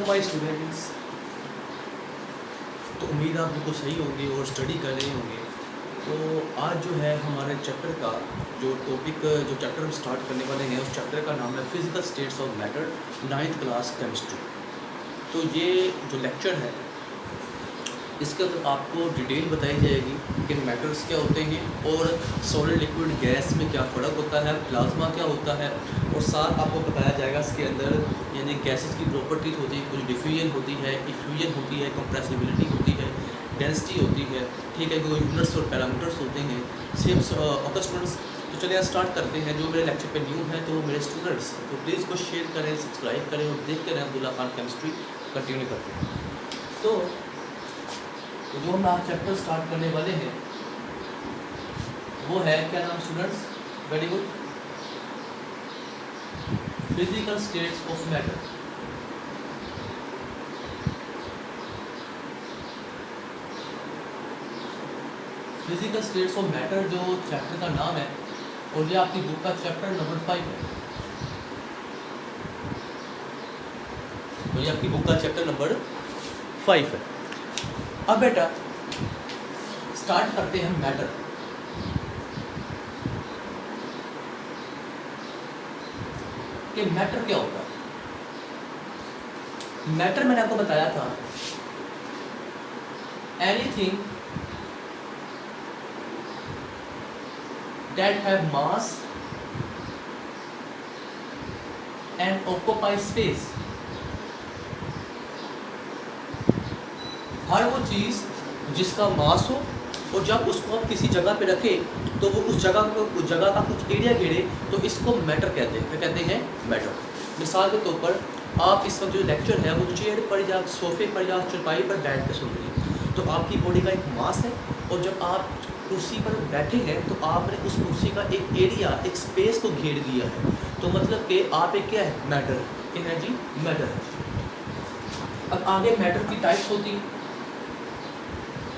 My students, तो उम्मीद आप बिल्कुल सही होंगे और स्टडी कर रहे होंगे। तो आज जो है हमारे चैप्टर का जो चैप्टर हम स्टार्ट करने वाले हैं, उस चैप्टर का नाम है physical states of matter, 9th class chemistry. तो ये जो लेक्चर है इसके अंदर आपको डिटेल बताई जाएगी कि मैटर्स क्या होते हैं और सॉलिड लिक्विड गैस में क्या फ़र्क होता है, प्लाज्मा क्या होता है, और साथ आपको बताया जाएगा इसके अंदर यानी गैसेस की प्रॉपर्टीज़ होती है, कुछ डिफ्यूजन होती है, इफ्यूजन होती है, कंप्रेसिबिलिटी होती है, डेंसिटी होती है, ठीक है, कोई यूनिट्स और पैरामीटर्स होते हैं। सेम ओके स्टूडेंट्स, तो चलिए स्टार्ट करते हैं। जो मेरे लेक्चर पे न्यू है तो मेरे स्टूडेंट्स तो प्लीज़ इसको शेयर करें, सब्सक्राइब करें और देखते रहें अब्दुल्ला खान केमिस्ट्री कंटिन्यू करते हैं। तो जो हम आज चैप्टर स्टार्ट करने वाले हैं वो है, क्या नाम students, very good, physical states of matter. Physical states of matter जो चैप्टर का नाम है, और ये आपकी बुक का चैप्टर नंबर 5 है। तो ये आपकी बुक का चैप्टर नंबर 5 है। अब बेटा स्टार्ट करते हैं मैटर। कि मैटर क्या होता है। मैटर मैंने आपको बताया था, anything that have mass and occupy space. हर वो चीज़ जिसका मास हो और जब उसको आप किसी जगह पे रखें तो वो उस जगह का कुछ एरिया घेरे, तो इसको मैटर कहते हैं। क्या कहते हैं? मैटर। मिसाल के तौर पर आप इस वक्त जो लेक्चर है वो चेयर पर या सोफे पर या चारपाई पर बैठ कर सुन रहे हैं, तो आपकी बॉडी का एक मास है, और जब आप कुर्सी पर बैठे हैं तो आपने उस कुर्सी का एक एरिया, एक स्पेस को घेर दिया है। तो मतलब कि आप एक क्या है? मैटर। क्या है जी? मैटर है। अब आगे मैटर की टाइप्स होती हैं।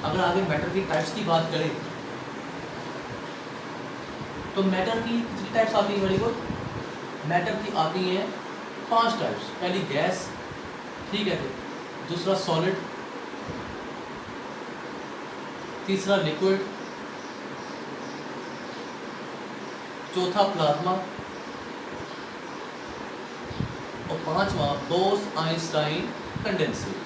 अगर आगे मैटर की टाइप्स की बात करें तो मैटर की कितनी टाइप्स आती है? वेरी गुड, मैटर की आती हैं 5 टाइप्स। पहली गैस, ठीक है, दूसरा सॉलिड, तीसरा लिक्विड, चौथा प्लाज्मा, और 5वां बोस-आइंस्टाइन कंडेंसेट।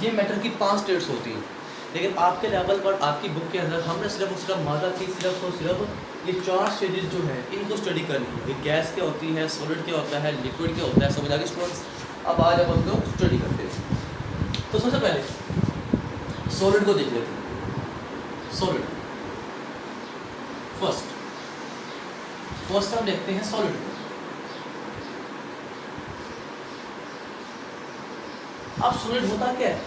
ये मैटर की 5 स्टेट्स होती हैं। लेकिन आपके लेवल पर आपकी बुक के अंदर हमने सिर्फ मादा की सिर्फ ये 4 स्टेजेस जो है इनको स्टडी करनी है। गैस क्या होती है, सॉलिड क्या होता है, लिक्विड क्या होता है, समझ आ गए स्टूडेंट्स? अब आज हम लोग स्टडी करते हैं। तो सबसे पहले सॉलिड को देख लेते हैं। सॉलिड फर्स्ट हम देखते हैं सॉलिड को। अब सॉलिड होता क्या है?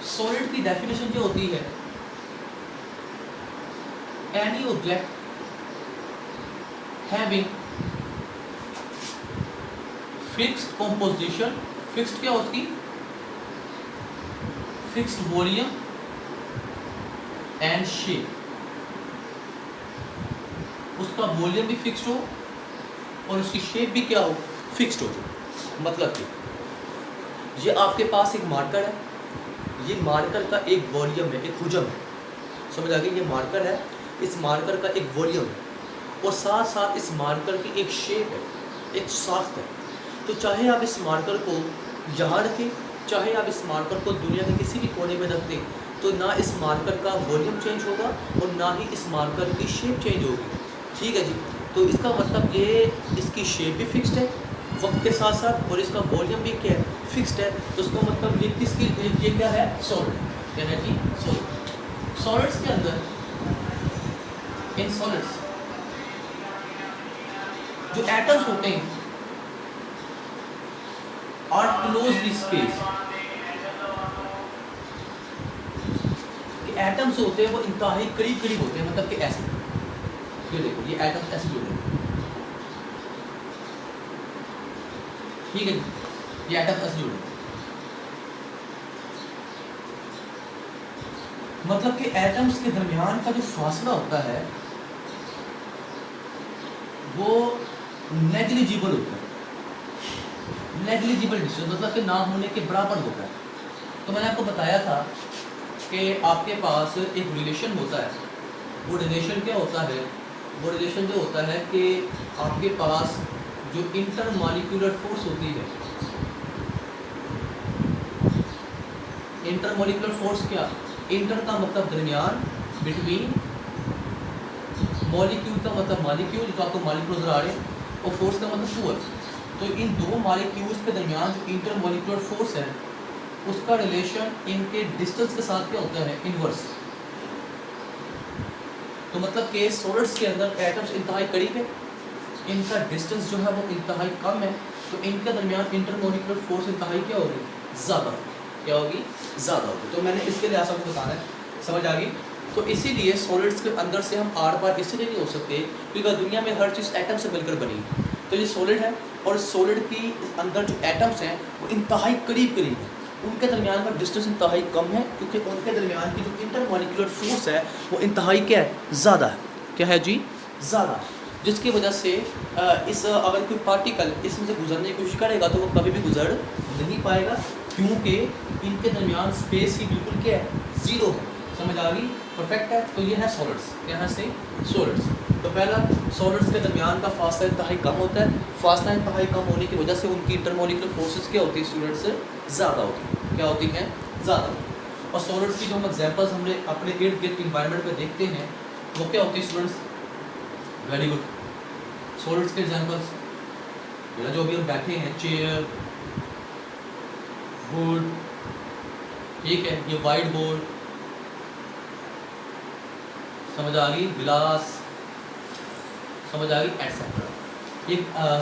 सॉलिड की डेफिनेशन जो होती है, any object having fixed composition, fixed क्या उसकी? Fixed volume and shape. उसका वॉल्यूम भी फिक्स्ड हो और उसकी शेप भी क्या हो? फिक्स्ड हो। मतलब कि ये आपके पास एक मार्कर है, ये मार्कर का एक वॉल्यूम है, एक हुजम है, समझ आ गई? ये मार्कर है, इस मार्कर का एक वॉल्यूम है, और साथ साथ इस मार्कर की एक शेप है, एक साख्त है। तो चाहे आप इस मार्कर को यहाँ रखें, चाहे आप इस मार्कर को दुनिया के किसी भी कोने में रख दें, तो ना इस मार्कर का वॉल्यूम चेंज होगा और ना ही इस मार्कर की शेप चेंज होगी। ठीक है जी? तो इसका मतलब ये इसकी शेप भी फिक्स्ड है वक्त के साथ साथ, और इसका वॉल्यूम भी क्या है? फिक्स्ड है। तो उसका मतलब ये क्या है? सॉलिड। क्या है जी? सॉलिड। सॉलिड्स के अंदर, इन सॉलिड्स जो एटम्स होते हैं आर क्लोजली स्पेस। एटम्स होते हैं वो इंतहाई करीब करीब होते हैं, मतलब कि ऐसे, ये देखो ये एटम्स ऐसे जुड़े हैं, ठीक है, ये एटम्स ऐसे जुड़े हैं। मतलब कि एटम्स के दरमियान का जो फासला होता है वो नेग्लिजिबल होता है, नेग्लिजिबल डिस्टेंस मतलब कि ना होने के बराबर होता है। तो मैंने आपको बताया था कि आपके पास एक रिलेशन होता है, वो रिलेशन क्या होता है, वो रिलेशन जो होता है कि आपके पास जो इंटरमॉलिक्यूलर फोर्स होती है, इंटरमॉलिक्यूलर फोर्स क्या, इंटर का मतलब दरमियान, बिटवीन, मॉलिक्यूल का मतलब मॉलिक्यूल, जो आपको मॉलिक्यूल नजर आ रहे हैं, और फोर्स का मतलब टूवर्ड्स। तो इन दो मॉलिक्यूल्स के दरमियान जो इंटरमॉलिक्यूलर फोर्स है उसका रिलेशन इनके डिस्टेंस के साथ क्या होता है, इनवर्स। तो मतलब कि सॉलिड्स के अंदर एटम्स इंतहाई करीब है, इनका डिस्टेंस जो है वो इंतहाई कम है, तो इनके दरमियान इंटरमॉलिक्यूलर फोर्स इंतहाई क्या होगी, ज़्यादा, क्या होगी, ज़्यादा होगी। तो मैंने इसके लिए आपको बताना है, समझ आ गई। तो इसीलिए सॉलिड्स के अंदर से हम आर पार इसलिए नहीं हो सकते क्योंकि दुनिया में हर चीज़ एटम से मिलकर बनी है। तो ये सॉलिड है और सॉलिड की अंदर जो एटम्स हैं वो इंतहाई करीब करीब हैं, उनके दरमियान का डिस्टेंस इंतहाई कम है क्योंकि उनके दरमियान की जो इंटरमॉलिक्यूलर फोर्स है वो इंतहाई क्या है, ज़्यादा है। क्या है जी, ज़्यादा, जिसकी वजह से अगर कोई पार्टिकल इसमें से गुजरने की कोशिश करेगा तो वो कभी भी गुजर नहीं पाएगा क्योंकि इनके दरमियान स्पेस की बिल्कुल क्या है, ज़ीरो है। समझ आ गई, परफेक्ट है। तो ये है सॉलिड्स, यहाँ से सॉलिड्स। तो पहला, सॉलिड्स के दरमियान का फासला इंतहाई कम होता है, फासला इंतहाई कम होने की वजह से उनकी इंटरमॉलिक्यूलर फोर्सेस क्या होती है, स्टूडेंट्स ज़्यादा होती है, क्या होती हैं, ज़्यादा। और सॉलिड्स की जो हम एग्जांपल्स हमने अपने इर्द गिर्द इन्वायरमेंट में देखते हैं वो क्या होती है स्टूडेंट्स, वेरी गुड। सॉलिड्स के एग्जांपल्स जो अभी हम बैठे हैं, चेयर, वुड, ठीक है, ये वाइट बोर्ड, समझ आ गई, गिलास, समझ आ गई, एटसेट्रा। ये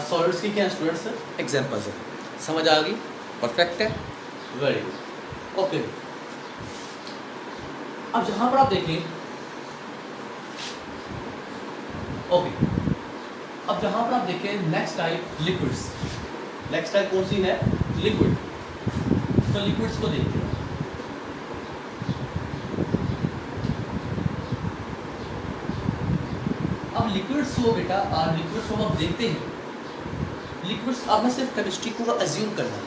सॉलिड्स की क्या स्टूडेंट्स एग्जांपल्स है, समझ आ गई, परफेक्ट है, वेरी गुड, ओके। अब जहाँ पर आप देखें, ओके, अब जहाँ पर आप देखें next type liquids, next type कौन सी है, लिक्विड। तो लिक्विड्स को देखते हैं। अब लिक्विड्स को बेटा, लिक्विड्स को आप देखते हैं, लिक्विड्स आपने सिर्फ केमिस्ट्री को अज्यूम करना है।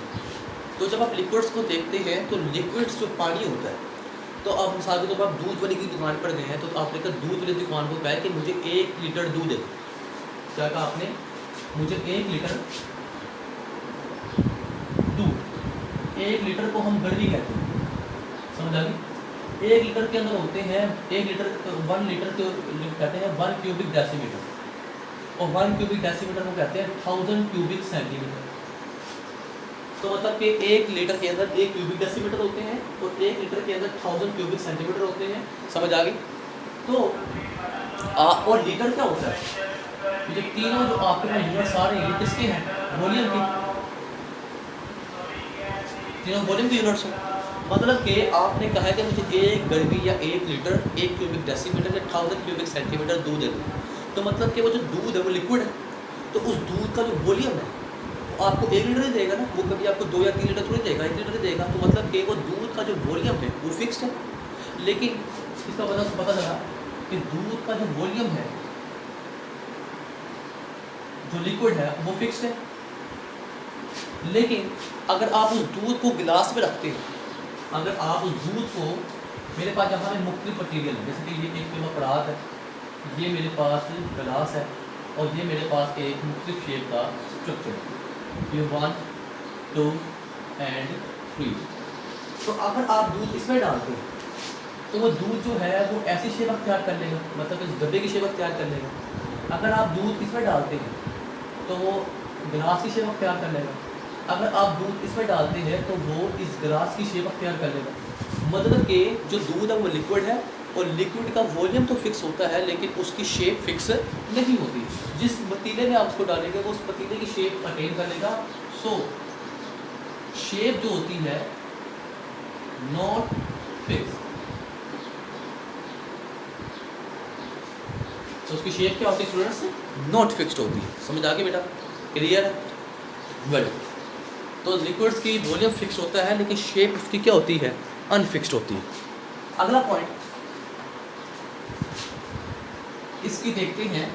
तो जब आप लिक्विड्स को देखते हैं तो लिक्विड्स जो पानी होता है, तो आप मिसाल के तौर पर आप दूध वाली की दुकान पर गए हैं, तो आपने कहा दूध वाली दुकान को कहा कि मुझे 1 लीटर दूध दे। क्या कहा आपने, मुझे 1 लीटर दूध। 1 लीटर को हम गड़वी कहते हैं, समझ आ गई। 1 लीटर के अंदर होते हैं, 1 लीटर 1 लीटर को कहते हैं 1 क्यूबिक डेसीमीटर, और 1 क्यूबिक डेसीमीटर को कहते हैं 1000 क्यूबिक सेंटीमीटर। तो मतलब कि 1 लीटर के अंदर 1 क्यूबिक डेसीमीटर होते हैं और 1 लीटर के अंदर 1000 क्यूबिक सेंटीमीटर होते हैं, समझ आ गई। तो और लीटर क्या होता है, ये तीनों जो आपके पास यूनिट्स आ रहे हैं किसके हैं, वॉल्यूम के, तीनों वॉल्यूम के यूनिट्स हैं। मतलब कि आपने कहा है कि मुझे 1 गड़वी या 1 लीटर 1 क्यूबिक डेसीमीटर या 1000 क्यूबिक सेंटीमीटर दूध दे दो। तो मतलब कि वो जो दूध है वो लिक्विड है, तो उस दूध का जो वॉल्यूम है वो आपको 1 लीटर ही देगा ना, वो कभी आपको 2 या 3 लीटर थोड़ी देगा, 1 लीटर ही देगा। तो मतलब कि वो दूध का जो वॉल्यूम है वो फिक्स्ड है, लेकिन इसका पता चला कि दूध का जो वॉल्यूम है जो लिक्विड है वो फिक्स्ड है, लेकिन अगर आप उस दूध को गिलास में रखते हैं, अगर आप उस दूध को, मेरे पास यहाँ में मुख्तलिफ मटीरियल है, जैसे कि ये एक किलो परात है, ये मेरे पास गिलास है, और ये मेरे पास एक मुख्तलिफ शेप का स्ट्रक्चर है, ये 1 2 एंड 3। तो अगर आप दूध इसमें डालते हैं तो वो दूध जो है वो ऐसी शेप अख्तियार कर लेगा, मतलब इस डब्बे की शेप अख्तियार कर लेगा। अगर आप दूध इसमें डालते हैं तो वो गिलास की शेप अख्तियार कर लेगा। अगर आप दूध इसमें डालते हैं तो वो इस गिलास की शेप अख्तियार कर लेगा। मतलब कि जो दूध है वो लिक्विड है, और लिक्विड का वॉल्यूम तो फिक्स होता है लेकिन उसकी शेप फिक्स नहीं होती। जिस पतीले में आप उसको डालेंगे वो उस पतीले की शेप अटेन कर लेगा। सो शेप जो होती है नॉट फिक्स, तो उसकी शेप क्या होती है स्टूडेंट्स, नॉट फिक्स्ड होती है। समझ आ गई बेटा, क्लियर है, वेल। तो लिक्विड्स की वॉल्यूम फिक्स होता है लेकिन शेप उसकी क्या होती है, अनफिक्स्ड होती है। अगला पॉइंट इसकी देखते हैं,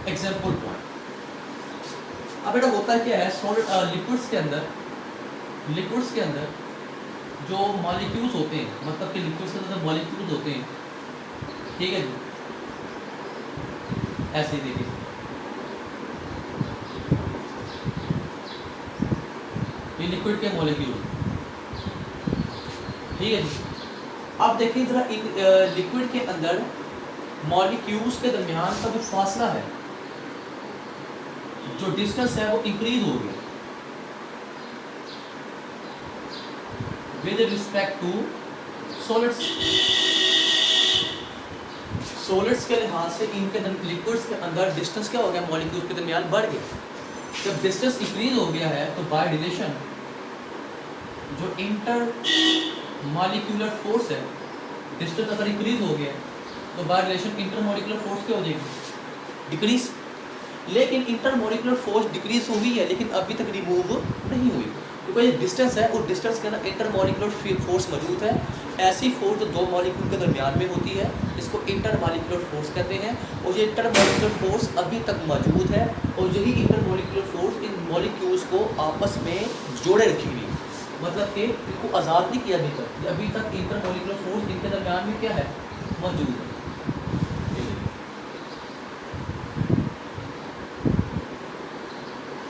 एग्जाम्पल पॉइंट। अब बेटा होता क्या है सॉलिड लिक्विड्स के अंदर जो मॉलिक्यूल्स होते हैं, मतलब कि लिक्विड्स के अंदर मॉलिक्यूल्स होते हैं, ठीक है जी, ऐसे ही देखिए ये लिक्विड के मॉलिक्यूल, ठीक है जी। अब देखिए जरा इन लिक्विड के अंदर मॉलिक्यूल्स के दरमियान का जो फासला है, जो डिस्टेंस है वो इंक्रीज हो गया with respect to solids. Solids के लिहाज से इनके लिक्विड्स के अंदर डिस्टेंस क्या हो गया, मॉलिक्यूल्स के दरमियान बढ़ गया। जब डिस्टेंस इंक्रीज हो गया है तो बाय रिलेशन जो इंटर मॉलिक्यूलर फोर्स है, डिस्टेंस अगर इंक्रीज हो गया तो by relation inter molecular force क्या हो जाएगी, डिक्रीज। लेकिन इंटर मॉलिक्यूलर फोर्स डिक्रीज हुई है लेकिन अभी तक रिमूव नहीं हुई, क्योंकि ये डिस्टेंस है उस डिस्टेंस के अंदर इंटर मॉलिक्यूलर फोर्स मौजूद है। ऐसी फोर्स जो दो मॉलिक्यूल के दरमियान में होती है इसको इंटर मॉलिक्यूलर फोर्स कहते हैं, और ये इंटर मॉलिक्यूलर फोर्स अभी तक मौजूद है, और यही inter molecular force in molecules को आपस में जोड़े रखी हुई, मतलब कि इनको आज़ाद नहीं किया अभी तक इंटर मॉलिक्यूलर फोर्स इनके दरमियान में क्या है, मौजूद है।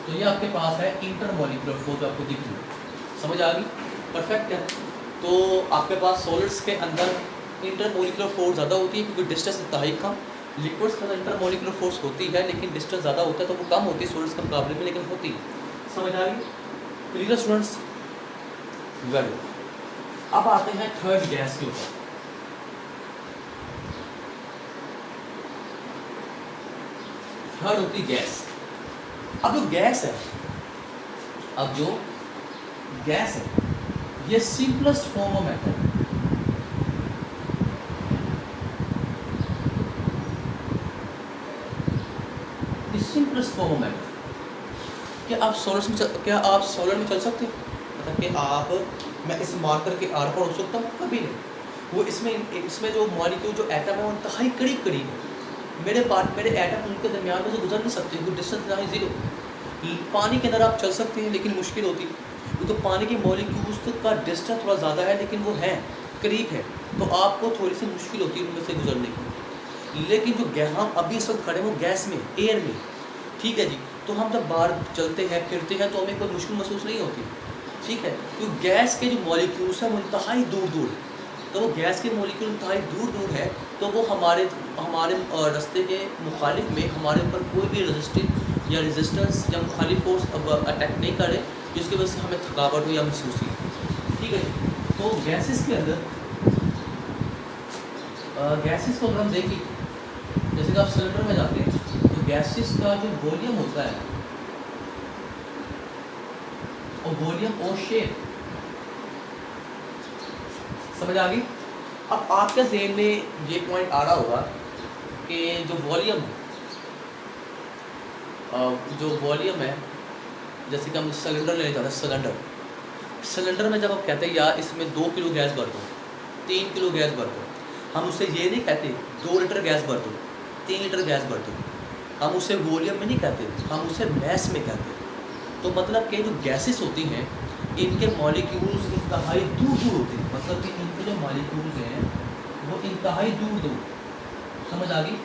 तो ये आपके पास है इंटर मॉलिक्यूलर फोर्स, आपको दिख रही है, समझ आ गई, परफेक्ट है। तो आपके पास सॉलिड्स के अंदर इंटर मॉलिक्यूलर फोर्स ज़्यादा होती है क्योंकि डिस्टेंस इंतहाई कम, लिक्विड्स के अंदर इंटर मॉलिक्यूलर फोर्स होती है लेकिन डिस्टेंस ज़्यादा होता है तो वो कम होती है सॉलिड्स के मुकाबले में, लेकिन होती है, समझ आ गई क्लियर स्टूडेंट्स, वेरी। अब आते हैं थर्ड गैस के ऊपर। थर्ड होती गैस। अब जो गैस है, ये simplest form of matter, simplest form of matter. क्या आप सॉलिड में चल सकते हैं, मतलब कि मैं इस मार्कर के आर पर हो सकता हूँ, कभी नहीं। वो इसमें जो मॉलिक्यूल जो एटम है वो इंतहाई करीब है, मेरे एटम उनके दरमियान में से गुजर नहीं सकते क्योंकि डिस्टेंस यहाँ जीरो। पानी के अंदर आप चल सकते हैं लेकिन मुश्किल होती है क्योंकि पानी के मॉलिक्यूल्स का डिस्टेंस थोड़ा ज़्यादा है लेकिन वो है करीब है, तो आपको थोड़ी सी मुश्किल होती है उनमें से गुजरने की। लेकिन जो हम अभी इस वक्त खड़े हैं वो गैस में, एयर में, ठीक है जी। तो हम जब बाहर चलते हैं फिरते हैं तो हमें कोई मुश्किल महसूस नहीं होती, ठीक है, क्योंकि गैस के जो मॉलिक्यूल्स हैं वो इंतहाई दूर है, तो वो गैस के मॉलिक्यूल इंतहाई दूर है, तो वो हमारे रास्ते के मुखालिफ में हमारे ऊपर कोई भी रेजिस्टेंस या मुखालिफ फोर्स अटैक नहीं करे जिसकी वजह से हमें थकावट हो या महसूस हो, ठीक है। तो गैसेस के अंदर गैसेस को अगर हम देखें, जैसे कि आप सिलेंडर में जाते हैं तो गैसेस का जो वॉल्यूम होता है और वॉल्यूम और शेप, समझ आ गई। अब आपके ज़हन में ये पॉइंट आ रहा होगा कि जो वॉल्यूम है, जैसे कि हम सिलेंडर लेने जाते हैं, सिलेंडर में जब आप कहते हैं यार इसमें 2 किलो गैस भर दो, 3 किलो गैस भर दो, हम उससे ये नहीं कहते 2 लीटर गैस भर दो, 3 लीटर गैस भर दो, हम उसे वॉल्यूम में नहीं कहते, हम उसे मैस में कहते हैं। तो मतलब कि जो गैसेस होती हैं इनके मॉलिक्यूल्स इंतहाई दूर होते हैं, मतलब कि इनके जो मॉलिक्यूल्स हैं वो इंतहाई दूर, समझ आ गई।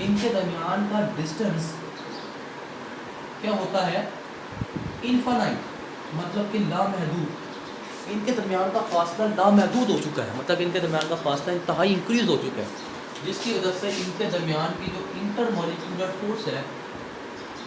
इनके दरमियान का डिस्टेंस क्या होता है, इनफाइनाइट, मतलब कि लामहदूद। इनके दरमियान का फासला लामहदूद हो चुका है, मतलब इनके दरमियान का फासला इंतहाई इंक्रीज हो चुका है, जिसकी वजह से इनके दरमियान की जो इंटर मॉलिक्यूलर फोर्स है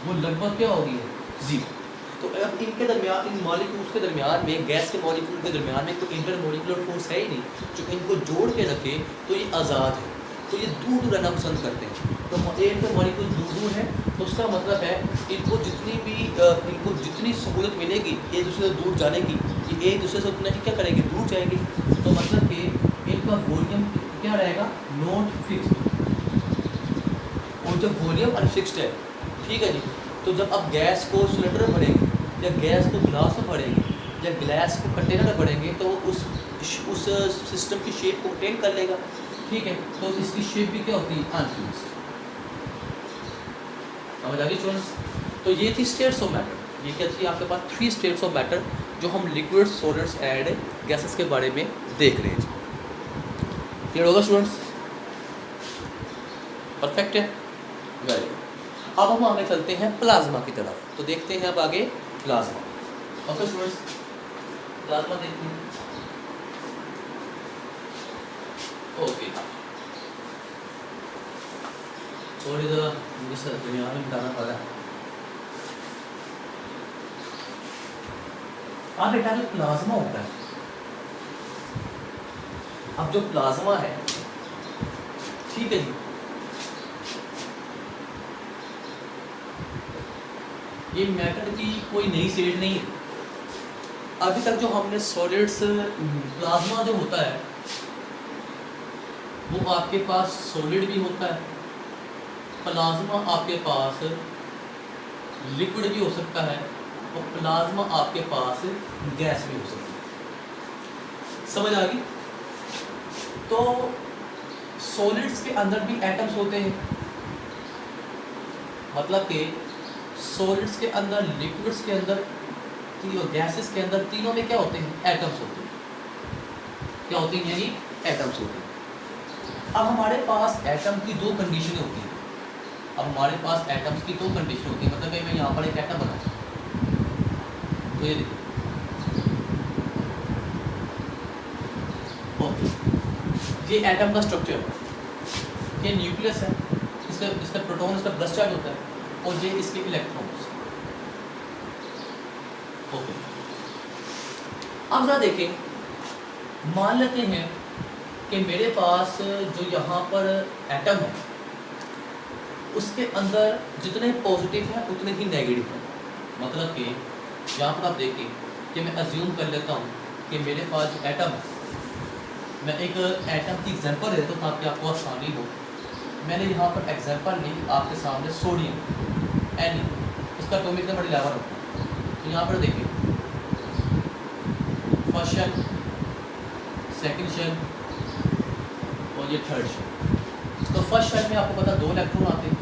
वो लगभग क्या हो गई है, जीरो। तो अब इनके दरमियान, इन मॉलिक्यूल्स के दरमियान में, गैस के मॉलिक्यूल के दरमियान में कोई इंटर मॉलिक्यूलर फोर्स है ही नहीं जो इनको जोड़ के रखे, तो ये आज़ाद है, तो ये दूर रहना पसंद करते हैं। तो एक मॉलिक्यूल दूर है तो उसका मतलब है इनको जितनी सहूलत मिलेगी एक दूसरे से दूर जाने की, ये एक दूसरे से उतना ही क्या करेंगे, दूर जाएंगे। तो मतलब कि इनका वॉल्यूम क्या रहेगा, नॉट फिक्स्ड, और जब वॉल्यूम अनफिक्स्ड है, ठीक है जी। तो जब आप गैस को सिलेंडर में भरेंगे या गैस को गिलास में भरेंगे या गैस को कंटेनर में भरेंगे तो उस सिस्टम की शेप को मेंटेन कर लेगा, ठीक है। तो इसकी शेप भी क्या होती है, अनफिक्स्ड, समझ आ गई स्टूडेंट्स। तो तो ये थी स्टेट्स ऑफ मैटर। ये क्या थी आपके पास 3 स्टेट्स ऑफ मैटर जो हम लिक्विड, सॉलिड्स एंड गैसेस के बारे में देख रहे हैं। क्लियर होगा स्टूडेंट्स? परफेक्ट है, वेरी गुड। अब हम आगे चलते हैं प्लाज्मा की तरफ, तो देखते हैं अब आगे प्लाज्मा। ओके स्टूडेंट्स, प्लाज्मा देखते हैं। ओके, थोड़ी ज़रा मुझे दुनिया में बताना पड़ा। अब बेटा जो प्लाज्मा होता है, अब जो प्लाज्मा है, ठीक है जी, ये मैटर की कोई नई स्टेट नहीं है। अभी तक जो हमने सॉलिड्स, प्लाज्मा जो होता है वो आपके पास सॉलिड भी होता है, प्लाज्मा आपके पास लिक्विड भी हो सकता है, और प्लाज्मा आपके पास गैस भी हो सकती है। समझ आ गई? तो सॉलिड्स के अंदर भी एटम्स होते हैं, मतलब कि सॉलिड्स के अंदर, लिक्विड्स के अंदर, गैसेस के अंदर, तीनों में क्या होते हैं? एटम्स होते हैं। क्या होते हैं? यानी एटम्स होते हैं। अब हमारे पास एटम की दो कंडीशनें होती हैं। अब हमारे पास एटम्स की दो कंडीशन होती है, मतलब कि मैं यहाँ पर एक एटम बनाऊँ, तो ये देखिए, ओके, ये एटम का स्ट्रक्चर है। ये न्यूक्लियस है, इसका प्रोटॉन, इसका प्लस चार्ज होता है, और ये इसके इलेक्ट्रॉन्स। ओके, अब जरा देखें, मान लेते हैं कि मेरे पास जो यहाँ पर एटम है उसके अंदर जितने पॉजिटिव हैं उतने ही नेगेटिव हैं। मतलब कि यहाँ पर आप देखें कि मैं अज्यूम कर लेता हूँ कि मेरे पास जो एटम है, मैं एक एटम की एग्जांपल देता हूँ ताकि आपको आसानी हो। मैंने यहाँ पर एग्जांपल ली आपके सामने, सोडियम एन, इसका एटॉमिक नंबर 11 होता है। तो यहाँ पर देखिए, फर्स्ट शेल, सेकंड शेल और ये थर्ड शेल। तो फर्स्ट शेल में आपको पता 2 इलेक्ट्रॉन आते हैं,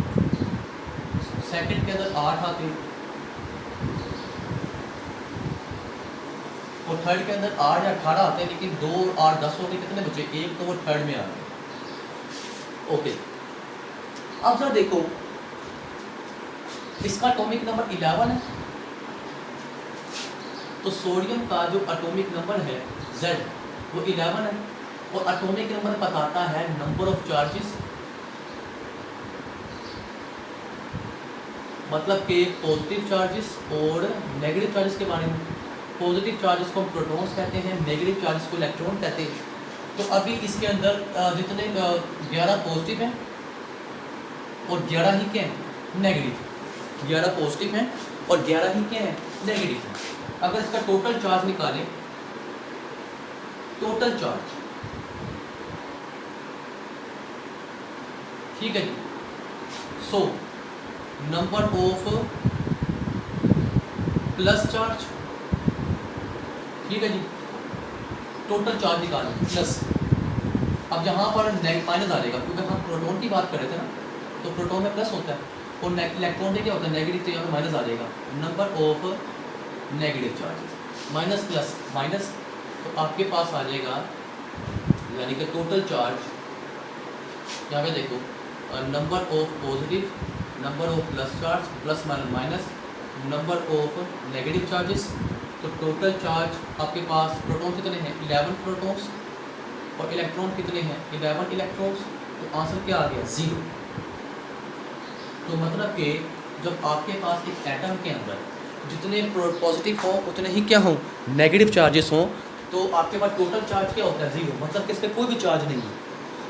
सेकंड के अंदर 8 आते हैं, और थर्ड के अंदर 8 या 18 आते हैं, लेकिन 2 और 8 10 होते, कितने बचे? एक, तो वो थर्ड में आ गए। ओके, अब जरा देखो, इसका एटॉमिक नंबर 11 है, तो सोडियम का जो एटॉमिक नंबर है Z वो 11 है, और एटॉमिक नंबर बताता है नंबर ऑफ चार्जेस, मतलब कि पॉजिटिव चार्जेस और नेगेटिव चार्जेस के बारे में। पॉजिटिव चार्जेस को हम प्रोटॉन्स कहते हैं, नेगेटिव चार्जेस को इलेक्ट्रॉन कहते हैं। तो अभी इसके अंदर जितने 11 पॉजिटिव हैं और 11 ही क्या हैं? नेगेटिव। 11 पॉजिटिव हैं और 11 ही क्या हैं? नेगेटिव हैं। अगर इसका टोटल चार्ज निकालें, टोटल चार्ज, ठीक है जी, so number of plus charge, ठीक है जी, टोटल चार्ज निकालें प्लस। अब यहाँ पर माइनस आ जाएगा, क्योंकि हम प्रोटॉन की बात कर रहे थे ना, तो प्रोटॉन में प्लस होता है और इलेक्ट्रॉन में क्या होता है? नेगेटिव, तो यहाँ पर माइनस आ जाएगा। Number of negative charges minus plus minus, तो आपके पास आ जाएगा, यानी कि टोटल चार्ज, यहाँ पे देखो, number of positive, number of plus charge, plus minus minus, number of negative charges. तो टोटल चार्ज आपके पास, प्रोटॉन कितने हैं? 11 प्रोटॉन्स, और इलेक्ट्रॉन कितने हैं? 11 इलेक्ट्रॉन्स। तो आंसर क्या आ गया? 0। तो मतलब कि जब आपके पास एक एटम के अंदर जितने पॉजिटिव हों उतने ही क्या हों? नेगेटिव चार्जेस हों, तो आपके पास टोटल चार्ज क्या होता है? 0। मतलब कि इस पर कोई भी चार्ज नहीं है,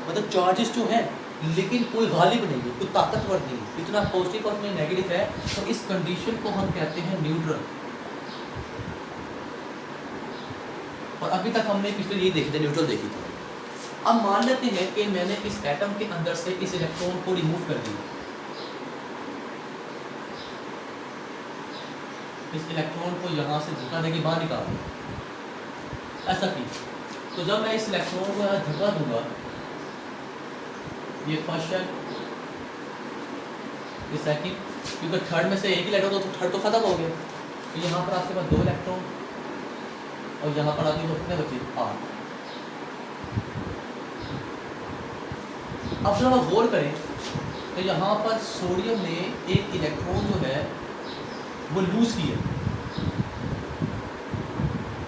मतलब चार्जेस जो हैं लेकिन कोई गालिब नहीं है, कोई ताकतवर नहीं है, इतना पॉजिटिव और इतना नेगेटिव है। तो इस कंडीशन को हम कहते हैं न्यूट्रल। और अभी तक हमने पिछले यही देखी थी, न्यूट्रल देखी थी। अब मान लेते हैं कि मैंने इस एटम के अंदर से इस इलेक्ट्रॉन को रिमूव कर दिया, इस इलेक्ट्रॉन को यहाँ से धक्का देके बाहर निकाल दिया, ऐसा की। तो जब मैं इस इलेक्ट्रॉन को यहाँ धक्का दूंगा, ये फर्स्ट शेल, ये सेकंड, क्योंकि थर्ड में से एक ही इलेक्ट्रॉन तो थर्ड तो खत्म हो गया। तो यहाँ पर आपके पास 2 इलेक्ट्रॉन और यहाँ पर आपके पास कितने बचे 8। अब जब आप गौर करें तो यहाँ पर सोडियम ने एक इलेक्ट्रॉन जो है वो लूज किया,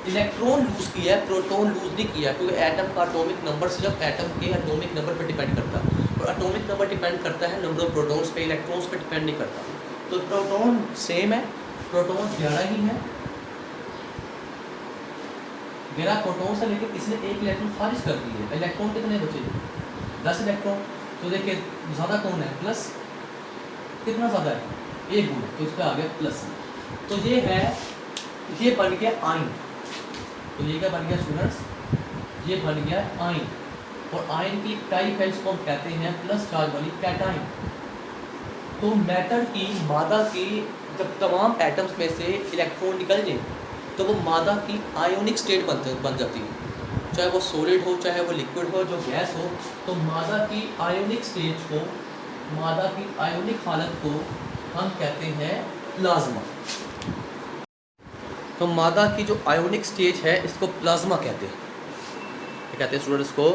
इलेक्ट्रॉन लूज किया है, प्रोटॉन लूज नहीं किया, क्योंकि एटम का एटॉमिक नंबर सिर्फ एटम के एटॉमिक नंबर पर डिपेंड करता है और एटॉमिक नंबर डिपेंड करता है नंबर ऑफ प्रोटॉन्स पे, इलेक्ट्रॉन्स पे डिपेंड नहीं करता। तो प्रोटॉन सेम है, प्रोटॉन 11 ही है, 11 प्रोटॉन्स है, लेकिन इसने एक इलेक्ट्रॉन खारिज कर दी है। इलेक्ट्रॉन कितने बचे 10 इलेक्ट्रॉन। तो देखिए ज़्यादा कौन है प्लस, कितना ज़्यादा है 1 गुना, तो इस पर आ गया प्लस। तो ये है, ये बन गया आयन। तो ये क्या बन गया स्टूडेंट्स, ये बन गया आयन। और आयन की टाइप है, इसको हम कहते हैं प्लस चार्ज वाली कैटायन। तो मैटर की, मादा की जब तमाम एटम्स में से इलेक्ट्रॉन निकल जाए तो वो मादा की आयोनिक स्टेट बन जाती है, चाहे वो सॉलिड हो चाहे वो लिक्विड हो, जो गैस हो। तो मादा की आयोनिक स्टेज को, मादा की आयोनिक हालत को हम कहते हैं प्लाज्मा। तो मादा की जो आयोनिक स्टेज है इसको प्लाज्मा कहते हैं। क्या कहते हैं स्टूडेंट्स को?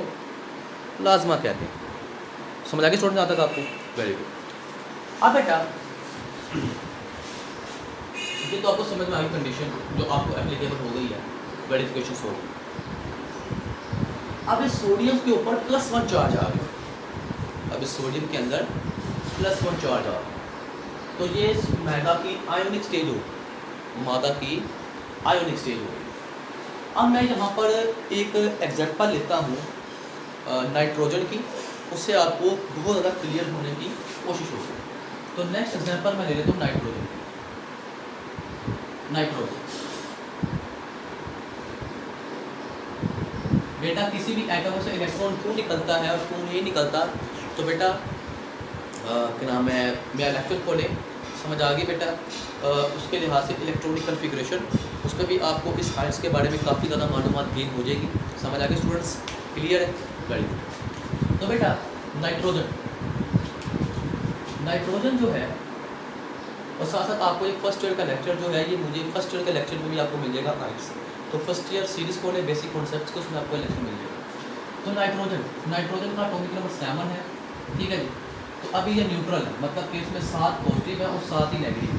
प्लाज्मा कहते हैं। समझ आ गया स्टूडेंट यहाँ तक आपको? Very good. अब बेटा ये तो आपको समझ में आई कंडीशन जो आपको एप्लीकेबल हो गई है, वेरिफिकेशन हो गई। अब इस सोडियम के ऊपर +1 चार्ज आ गया, अब इस सोडियम के अंदर +1 चार्ज आ गया। तो ये मादा की आयोनिक स्टेज हो, मादा की आयोनिक स्टेज हो। अब मैं यहाँ पर एक एग्जांपल लेता हूँ नाइट्रोजन की, उससे आपको बहुत ज़्यादा क्लियर होने की कोशिश होगी। तो नेक्स्ट एग्जांपल मैं ले लेता हूँ नाइट्रोजन। बेटा किसी भी एटम से इलेक्ट्रॉन क्यों निकलता है और क्यों नहीं निकलता, तो बेटा क्या नाम है, मेरा लेक्चर खोले, समझ आ गई बेटा। उसके लिहाज से इलेक्ट्रॉनिक कन्फिग्रेशन, उस पर भी आपको इस साइंस के बारे में काफ़ी ज़्यादा मालूमात गेन हो जाएगी। समझ आ गई स्टूडेंट्स? क्लियर है? Very good. तो बेटा नाइट्रोजन जो है, और साथ साथ आपको ये फर्स्ट ईयर का लेक्चर जो है, ये मुझे फर्स्ट ईयर के लेक्चर में भी आपको मिल जाएगा आइट्स। तो फर्स्ट ईयर सीरीज कौन है, बेसिक कॉन्सेप्ट्स को, उसमें आपको लेक्चर मिल जाएगा। तो नाइट्रोजन का एटॉमिक नंबर 7 है, ठीक है जी। तो अभी ये न्यूट्रल है, मतलब कि इसमें 7 पॉजिटिव है और 7 ही नेगेटिव।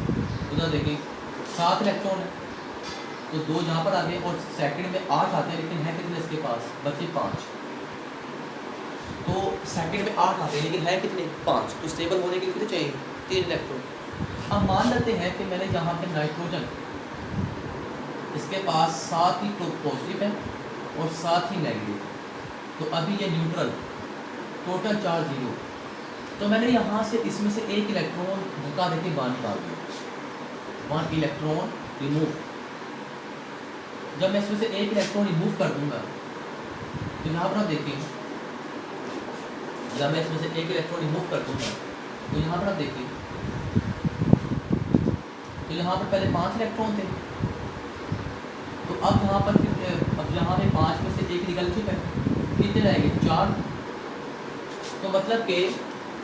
उधर देखिए 7 इलेक्ट्रॉन है, तो 2 यहाँ पर आ गए और सेकंड में 8 आते हैं, लेकिन है कितने इसके पास, बचे 5। तो सेकंड में 8 आते हैं लेकिन है कितने, 5। तो स्टेबल होने के लिए कितने चाहिए, 3 इलेक्ट्रॉन। अब मान लेते हैं कि मैंने यहाँ पे नाइट्रोजन, इसके पास 7 ही पॉजिटिव है और 7 ही नेगेटिव, तो अभी ये न्यूट्रल, टोटल चार्ज 0। तो मैंने यहाँ से इसमें से एक इलेक्ट्रॉन धक्का देके बाहर निकाल दिया, 1 इलेक्ट्रॉन रिमूव। जब मैं इसमें से एक इलेक्ट्रॉन रिमूव कर दूंगा तो यहाँ पर आप देखिए, जब मैं इसमें से एक इलेक्ट्रॉन रिमूव कर दूंगा तो यहाँ पर आप देखिए, तो यहाँ पर पहले 5 इलेक्ट्रॉन थे, तो अब यहाँ पर यहाँ पे 5 में से एक निकल चुका है, कितने रहेंगे, 4। तो मतलब कि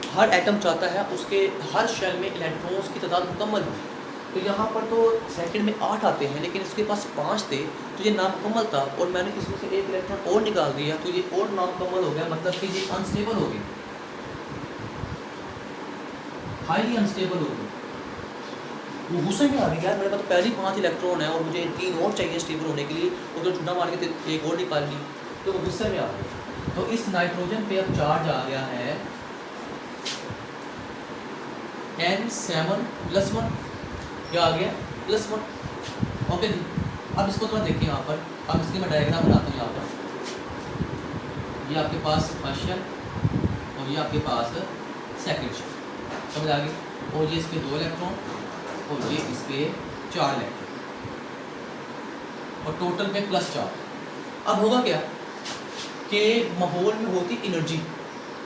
हर एटम चाहता है उसके हर शेल में इलेक्ट्रॉन्स की तादाद मुकम्मल हो। तो यहाँ पर तो सेकंड में 8 आते हैं, लेकिन इसके पास 5 थे, तो ये नामुकम्मल था, और मैंने इसमें से एक इलेक्ट्रॉन और निकाल दिया, तो ये और नामुकम्मल हो गया, मतलब कि ये अनस्टेबल हो गई, हाईली अनस्टेबल हो गई। वो गुस्से में आ गई, यार मेरे पास तो पहले ही 5 इलेक्ट्रॉन है और मुझे 3 और चाहिए स्टेबल होने के लिए, और तो चुना मार के एक और निकाल ली, तो वो गुस्से में आ गई। तो इस नाइट्रोजन पे अब चार्ज आ गया है N7+1, क्या आ गया, +1। ओके जी। अब इसको थोड़ा देखिए यहाँ पर, अब इसकी मैं डायग्राम बनाता हूँ। यहाँ पर ये आपके पास फर्स्ट शेल और ये आपके पास सेकंड शेल, समझ आ गई। और ये इसके 2 इलेक्ट्रॉन और ये इसके 4 इलेक्ट्रॉन, और टोटल पे +4। अब होगा क्या कि माहौल में होती एनर्जी,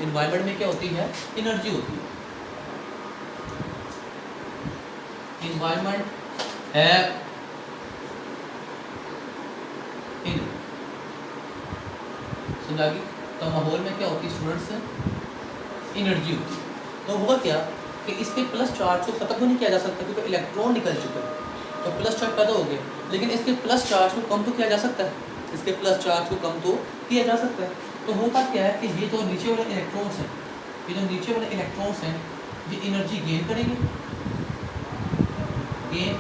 इन्वायरमेंट में क्या होती है, एनर्जी होती है। इन्वायरमेंट है समझा गई। तो माहौल में क्या होती है स्टूडेंट्स, एनर्जी होती है। तो होगा क्या कि इसके प्लस चार्ज को ख़त्म तो नहीं किया जा सकता क्योंकि इलेक्ट्रॉन निकल चुके हैं, तो प्लस चार्ज पैदा हो गए, लेकिन इसके प्लस चार्ज को कम तो किया जा सकता है, इसके प्लस चार्ज को कम तो किया जा सकता है। तो होता क्या है कि ये जो नीचे वाले इलेक्ट्रॉन्स हैं, ये जो नीचे वाले इलेक्ट्रॉन्स हैं, ये एनर्जी गेन करेंगे, गेन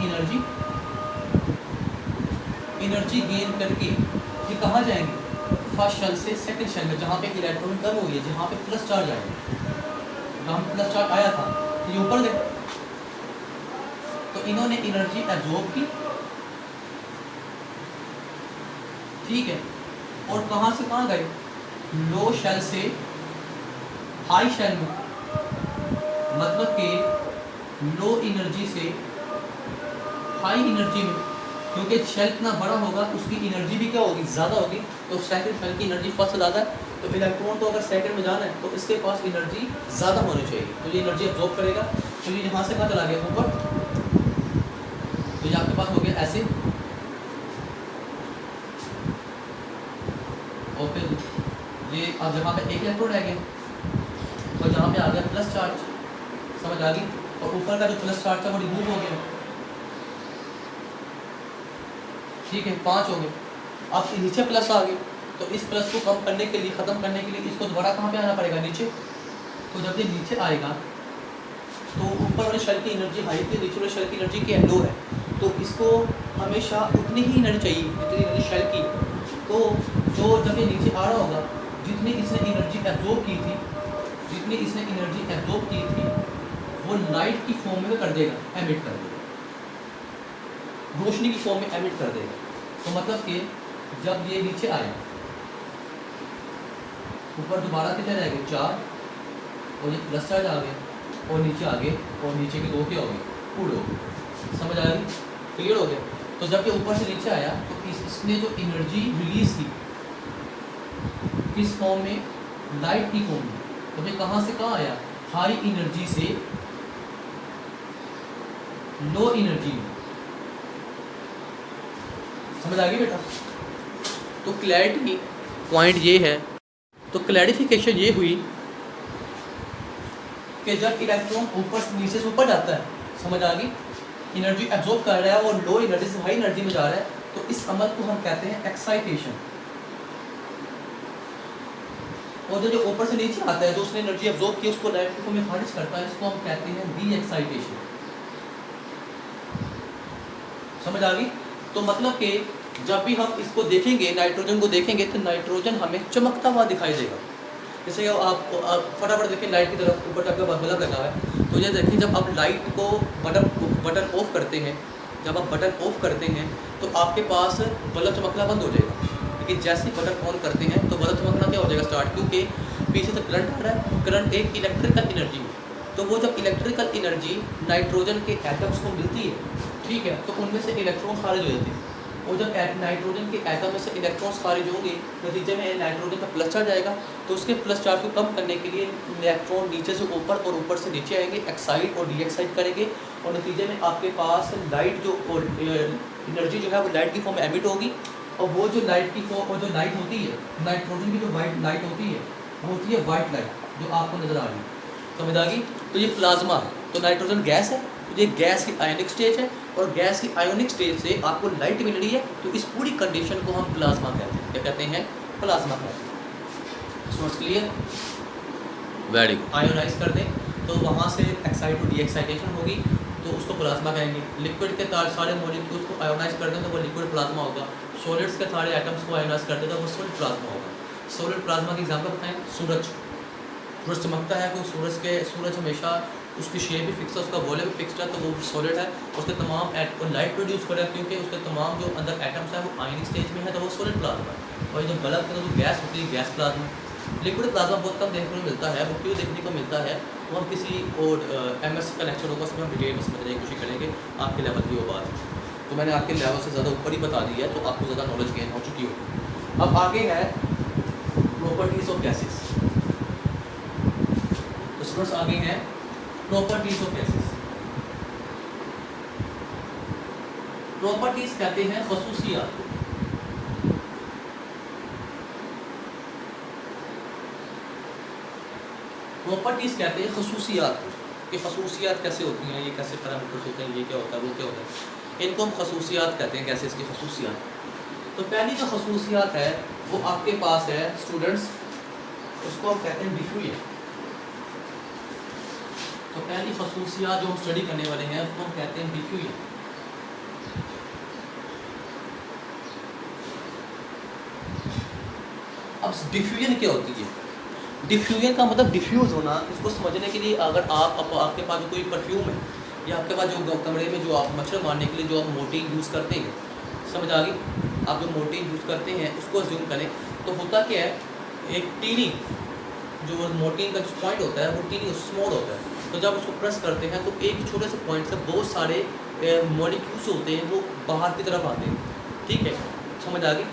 एनर्जी गेन करके ये कहाँ जाएंगे, फर्स्ट शेल से सेकंड शेल में, जहाँ पे इलेक्ट्रॉन कम हुई है, जहाँ पे प्लस चार्ज आएगा, जहाँ पे प्लस चार्ज आया था ये ऊपर गए, तो इन्होंने एनर्जी एब्जॉर्ब की, ठीक है, और कहाँ से कहाँ गए, लो शेल से हाई शेल में, मतलब कि लो एनर्जी से हाई एनर्जी में, क्योंकि शेल इतना बड़ा होगा उसकी एनर्जी भी क्या होगी, ज़्यादा होगी, तो सेकंड शेल की एनर्जी फर्स्ट से ज़्यादा है, तो इलेक्ट्रॉन को अगर सेकंड में जाना है तो इसके पास एनर्जी ज़्यादा होनी चाहिए, तो ये एनर्जी एब्जॉर्ब करेगा, तो ये यहाँ से कहाँ चला गया ऊपर, तो ये आपके पास हो गया ऐसे, और फिर ये अब जहाँ पे एक इलेक्ट्रॉन रह गया और जहाँ पे आ गया प्लस चार्ज, समझ आ गई, और ऊपर का जो प्लस चार्ज था वो रिमूव हो गया, ठीक है, 5 हो गए। अब नीचे प्लस आ गए, तो इस प्लस को कम करने के लिए, ख़त्म करने के लिए इसको दोबारा कहाँ पे आना पड़ेगा, नीचे, तो जब ये नीचे आएगा तो ऊपर वाले शेल की एनर्जी हाई थी, नीचे वाले शेल की एनर्जी क्या लो है, तो इसको हमेशा उतनी ही एनर्जी चाहिए जितनी एनर्जी शेल की, तो जो जब ये नीचे आ रहा होगा, जितनी इसने एनर्जी एब्जॉर्ब की थी, जितनी इसने एनर्जी एब्जॉर्ब की थी वो लाइट की फॉर्म में कर देगा, एमिट कर देगा, रोशनी की फॉर्म में एमिट कर देगा, तो मतलब कि जब ये नीचे आए, ऊपर दोबारा कितने रह गए 4, और ये प्लस चार्ज आ गया, और नीचे आ गए, और नीचे के 2 क्या हो गए, पूरे हो गए, समझ आ गई, क्लियर हो गया। तो जब ये ऊपर से नीचे आया तो इसने जो एनर्जी रिलीज की किस फॉर्म में, लाइट की फॉर्म में, तो ये कहाँ से कहाँ आया, हाई एनर्जी से लो एनर्जी में, समझ आ गई बेटा। तो क्लैरिटी पॉइंट ये है, तो क्लैरिफिकेशन ये हुई कि जब इलेक्ट्रॉन ऊपर से नीचे से ऊपर जाता है, समझ आ गई, एनर्जी एब्जॉर्ब कर रहा है और लो एनर्जी से हाई एनर्जी में जा रहा है, तो इस अमल को हम कहते हैं एक्साइटेशन, और जो ऊपर से नीचे आता है, जो उसने एनर्जी एब्जॉर्ब की उसको लाइट की फॉर्म में खारिज करता है, इसको हम कहते हैं डी एक्साइटेशन, समझ आ गई। तो मतलब कि जब भी हम इसको देखेंगे, नाइट्रोजन को देखेंगे, तो नाइट्रोजन हमें चमकता हुआ दिखाई देगा, जैसे आप फटाफट देखें लाइट की तरफ, ऊपर तक का बल्ब लगा हुआ है, तो ये देखें जब आप लाइट को बटन ऑफ करते हैं, जब आप बटन ऑफ करते हैं तो आपके पास बल्ब चमकना बंद हो जाएगा, लेकिन जैसे ही बटन ऑन करते हैं तो बल्ब चमकना क्या हो जाएगा स्टार्ट, क्योंकि पीछे से करंट आ रहा है, करंट एक इलेक्ट्रिकल एनर्जी है, तो वो जब इलेक्ट्रिकल एनर्जी नाइट्रोजन के एटम्स को मिलती है, ठीक है, तो उनमें से इलेक्ट्रॉन खारिज हो जाते हैं, और जब नाइट्रोजन के एटम में से इलेक्ट्रॉन्स खारिज होंगे, नतीजे में नाइट्रोजन का प्लस चार्ज आएगा, तो उसके प्लस चार्ज को कम करने के लिए इलेक्ट्रॉन नीचे से ऊपर और ऊपर से नीचे आएंगे, एक्साइट और डी एक्साइट करेंगे, और नतीजे में आपके पास लाइट जो एनर्जी जो है वो लाइट की फॉर्म में एमिट होगी, और वो जो लाइट की फॉर्म, और जो लाइट होती है नाइट्रोजन की, जो वाइट लाइट होती है वो होती है वाइट लाइट, जो आपको नज़र आ रही है, समझ आ गई। तो ये प्लाज्मा है, तो नाइट्रोजन गैस है, तो ये गैस की आयोनिक स्टेज है, और गैस की आयोनिक स्टेज से आपको लाइट मिल रही है, तो इस पूरी कंडीशन को हम प्लाज्मा कहते हैं, क्या कहते हैं, प्लाज्मा कहते हैं। Source clear, very good. Ionise कर दें तो वहाँ से एक्साइट और डी एक्साइटेशन होगी, तो उसको प्लाज्मा कहेंगे। लिक्विड के सारे मॉलिक्यूल्स को आयोनाइज कर दें तो वो लिक्विड प्लाज्मा होगा, सॉलिड्स के सारे एटम्स को आयोनाइज कर दें तो वो सॉलिड प्लाज्मा होगा। सॉलिड प्लाज्मा की एग्जाम्पल बताएं, सूरज चमकता है, तो सूरज हमेशा उसकी शेप भी फिक्स है, उसका वॉल्यूम भी फिक्स्ड है, तो वो सॉलिड है, उसके तमाम लाइट प्रोड्यूस करेगा, क्योंकि उसके तमाम जो अंदर एटम्स है वो आयनिक स्टेज में है, तो वो सॉलिड प्लाज्मा है। और जो बल्ब के अंदर जो गैस होती है, गैस प्लाज्मा। लिक्विड प्लाज्मा बहुत कम देखने को मिलता है, वो क्यों देखने को मिलता है वो हम किसी और एमएससी का लेक्चर होगा, उसमें हम डिटेल में समझने की कोशिश करेंगे, आपके लेवल की वो बात। तो मैंने आपके लेवल से ज़्यादा ऊपर ही बता दी है, तो आपको ज़्यादा नॉलेज गेन हो चुकी होगी। अब आगे है प्रॉपर्टीज़ ऑफ गैसेस। तो स्टूडेंट्स आगे हैं प्रॉपर्टीज़ ऑफ गैसेस। प्रॉपर्टीज़ कहते हैं खसूसियात। प्रॉपर्टीज़ कहते हैं खसूसियात। कि खसूसियात कैसे होती हैं, ये कैसे पैरामीटर्स होते हैं, ये क्या होता है, वो क्या होता है, इनको हम खसूसियात कहते हैं, गैसेस की खसूसियात। तो पहली जो खसूसियात है वो आपके पास है स्टूडेंट्स, उसको हम कहते हैं डिफ्यूजन। तो पहली खसूसियात जो हम स्टडी करने वाले हैं उसको हम कहते हैं डिफ्यूजन। अब डिफ्यूजन क्या होती है? डिफ्यूजन का मतलब डिफ्यूज़ होना। इसको समझने के लिए अगर आपके पास जो कोई परफ्यूम है या आपके पास जो कमरे में जो आप मच्छर मारने के लिए जो आप मोर्टीन यूज़ करते हैं, समझ आ गई, आप जो मोर्टीन यूज़ करते हैं उसको अज्यूम करें, तो होता क्या है, एक टीनी जो मोर्टीन का जो पॉइंट होता है वो टीनी स्मॉल होता है। तो जब उसको प्रेस करते हैं तो एक छोटे से पॉइंट से बहुत सारे मॉलिक्यूल्स होते हैं वो बाहर की तरफ आते हैं। ठीक है, समझ आ गई,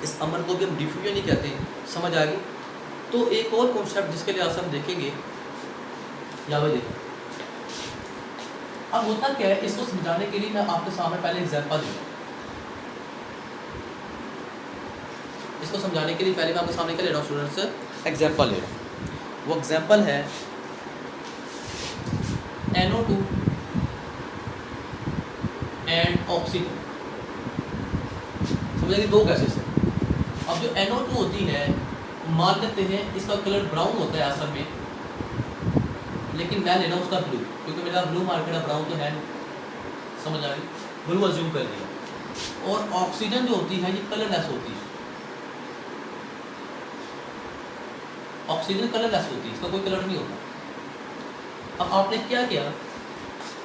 इस अमल को भी हम डिफ्यूजन ही कहते हैं। समझ आ गई। तो एक और कॉन्सेप्ट जिसके लिए आज हम देखेंगे, यहाँ पे देखें। अब होता क्या है, इसको समझाने के लिए मैं आपके सामने पहले एग्जांपल दूंगा। इसको समझाने के लिए पहले मैं आपके सामने क्या ले रहा हूँ स्टूडेंट्स, एग्जांपल ले रहा हूँ। वो एग्जांपल है NO2 एंड ऑक्सीजन। समझिए दो गैसेस हैं। अब जो NO2 होती है, मान लेते हैं इसका कलर ब्राउन होता है असल में, लेकिन मैं लेना उसका ब्लू, क्योंकि मेरा ब्लू मार्केट है, ब्राउन तो है नहीं। समझ आ गई, ब्लू अज्यूम कर लिया। और ऑक्सीजन जो होती है ये कलरलेस होती है। ऑक्सीजन कलरलेस होती है, इसका कोई कलर नहीं होता। अब आपने क्या किया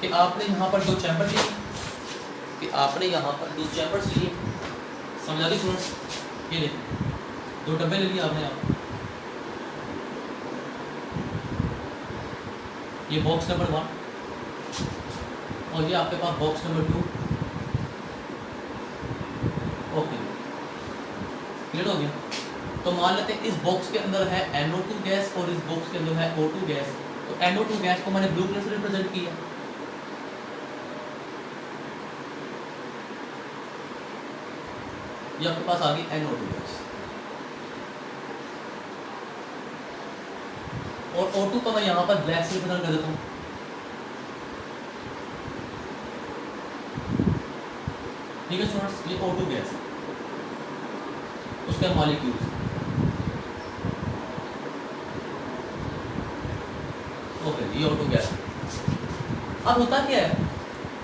कि आपने यहाँ पर दो चैम्बर लिए, समझ आ गई स्टूडेंट्स, ये देखिए दो डब्बे ले लिए आपने यहाँ, ये बॉक्स नंबर 1 और ये आपके पास बॉक्स नंबर 2। ओके, क्लियर हो गया। तो मान लेते हैं इस बॉक्स के अंदर है NO2 गैस और इस बॉक्स के अंदर है O2 गैस। तो NO2 गैस को मैंने ब्लू कलर से रिप्रेजेंट किया। ये आपके पास आ गई NO2 गैस, और O2 को मैं यहाँ पर ब्लैक से रिप्रेजेंट कर देता हूँ। ठीक है स्टूडेंट्स, ये O2 गैस, उसके मॉलिक्यूल्स। ओके, ये O2 गैस। अब होता क्या है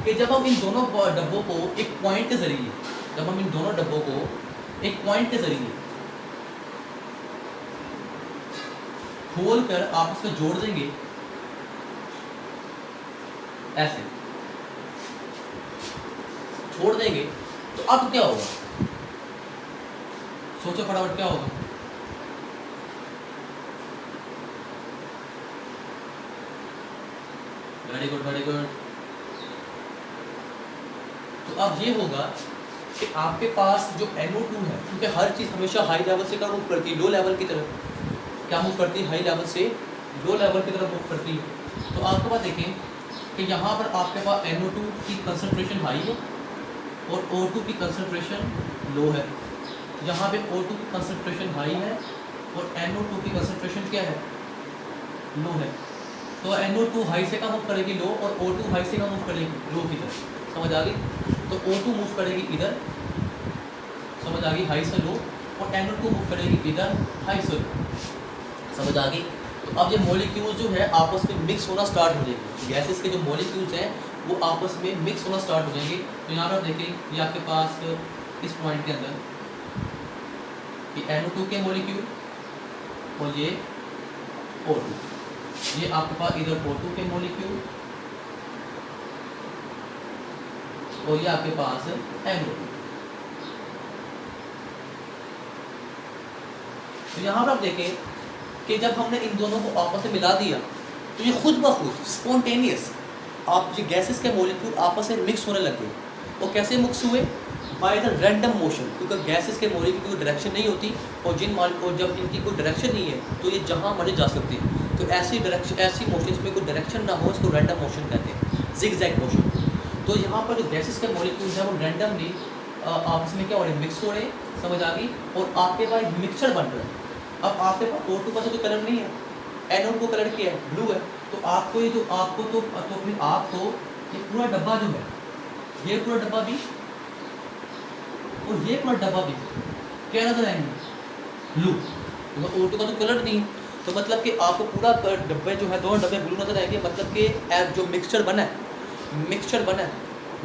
कि जब हम इन दोनों डब्बों को एक पॉइंट के जरिए खोल कर आपस में जोड़ देंगे, ऐसे छोड़ देंगे, तो अब क्या होगा, सोचो फटाफट क्या होगा। Very good, very good. तो अब ये होगा कि आपके पास जो NO2 है, क्योंकि हर चीज़ हमेशा हाई लेवल से क्या मूव करती है, लो लेवल की तरफ क्या मूव करती है, हाई लेवल से लो लेवल की तरफ मूव करती है। तो आपके पास देखें कि यहाँ पर आपके पास NO2 की कंसंट्रेशन हाई है और O2 की कंसंट्रेशन लो है। यहाँ पे O2 की कंसंट्रेशन हाई है और NO2 की कंसंट्रेशन क्या है, लो है। तो NO2 हाई से का मूव करेगी लो, और O2 हाई से का मूव करेगी लो की तरफ। समझ आ गई। तो O2 मूव करेगी इधर, समझ आ गई, हाई से लो, और NO2 मूव करेगी इधर, हाई से लो। समझ आ गई। तो अब ये मॉलिक्यूल्स जो है आपस में मिक्स होना स्टार्ट हो जाएंगे। गैसेस के जो मॉलिक्यूल्स हैं वो आपस में मिक्स होना स्टार्ट हो जाएंगे। तो यहाँ पर आप देखें, ये आपके पास इस पॉइंट के अंदर ये NO2 के मॉलिक्यूल और ये O2, ये आपके पास इधर O2 के मॉलिक्यूल और ये आपके पास NO2। तो यहाँ पर आप देखें कि जब हमने इन दोनों को आपस में मिला दिया तो ये खुद ब खुद स्पॉन्टेनियस आप ये गैसेस के मॉलिक्यूल आपस में मिक्स होने लगे। और कैसे मिक्स हुए, बाय द रैंडम मोशन, क्योंकि गैसेस के मॉलिक्यूल की कोई डायरेक्शन नहीं होती, और जब इनकी कोई डायरेक्शन नहीं है तो ये जहाँ मर्जी जा सकती है। तो ऐसी मोशंस में कोई डायरेक्शन ना हो, इसको रैंडम मोशन कहते हैं, जिगजैग मोशन। तो यहाँ पर जो गैसेस के मॉलिक्यूल्स हैं वो रैंडमली आपस में क्या हो रहे हैं, मिक्स हो रहे हैं। समझ आ गई। और आपके पास एक मिक्सचर बन रहा है। अब आपके पास O2 का तो कलर नहीं है, NO2 कलर क्या है, ब्लू है। तो आपको ये जो आपको तो फिर आपको ये पूरा डब्बा जो है, ये पूरा डब्बा भी और ये पूरा डब्बा भी क्या नजर आएंगे? ब्लू। तो O2 का तो कलर नहीं, तो मतलब कि आपको पूरा डब्बे जो है, दोनों डब्बे ब्लू नजर आएंगे। मतलब कि जो मिक्सचर बना है,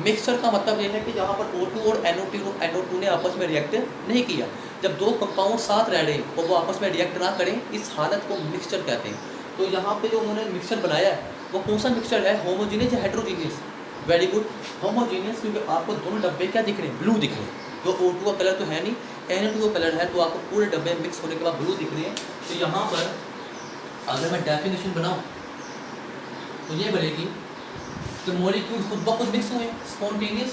मिक्सचर का मतलब ये है कि जहाँ पर O2 और NO2 ने आपस में रिएक्ट नहीं किया। जब दो कंपाउंड साथ रह रहे हैं और वो आपस में रिएक्ट ना करें, इस हालत को मिक्सचर कहते हैं। तो यहाँ पे जो उन्होंने मिक्सचर बनाया है वो कौन सा मिक्सचर है? होमोजीनियस या हेट्रोजीनियस? वेरी गुड, होमोजीनियस, क्योंकि आपको दोनों डब्बे क्या दिख रहे हैं? ब्लू दिख रहे हैं। तो O2 का कलर तो है नहीं, NO2 का कलर है, तो आपको पूरे डब्बे मिक्स होने के बाद ब्लू दिख रहे हैं। तो यहाँ पर अगर मैं डेफिनेशन बनाऊँ तो ये बनेगी, तो मॉलिक्यूल खुद ब खुद मिक्स हुए, spontaneous,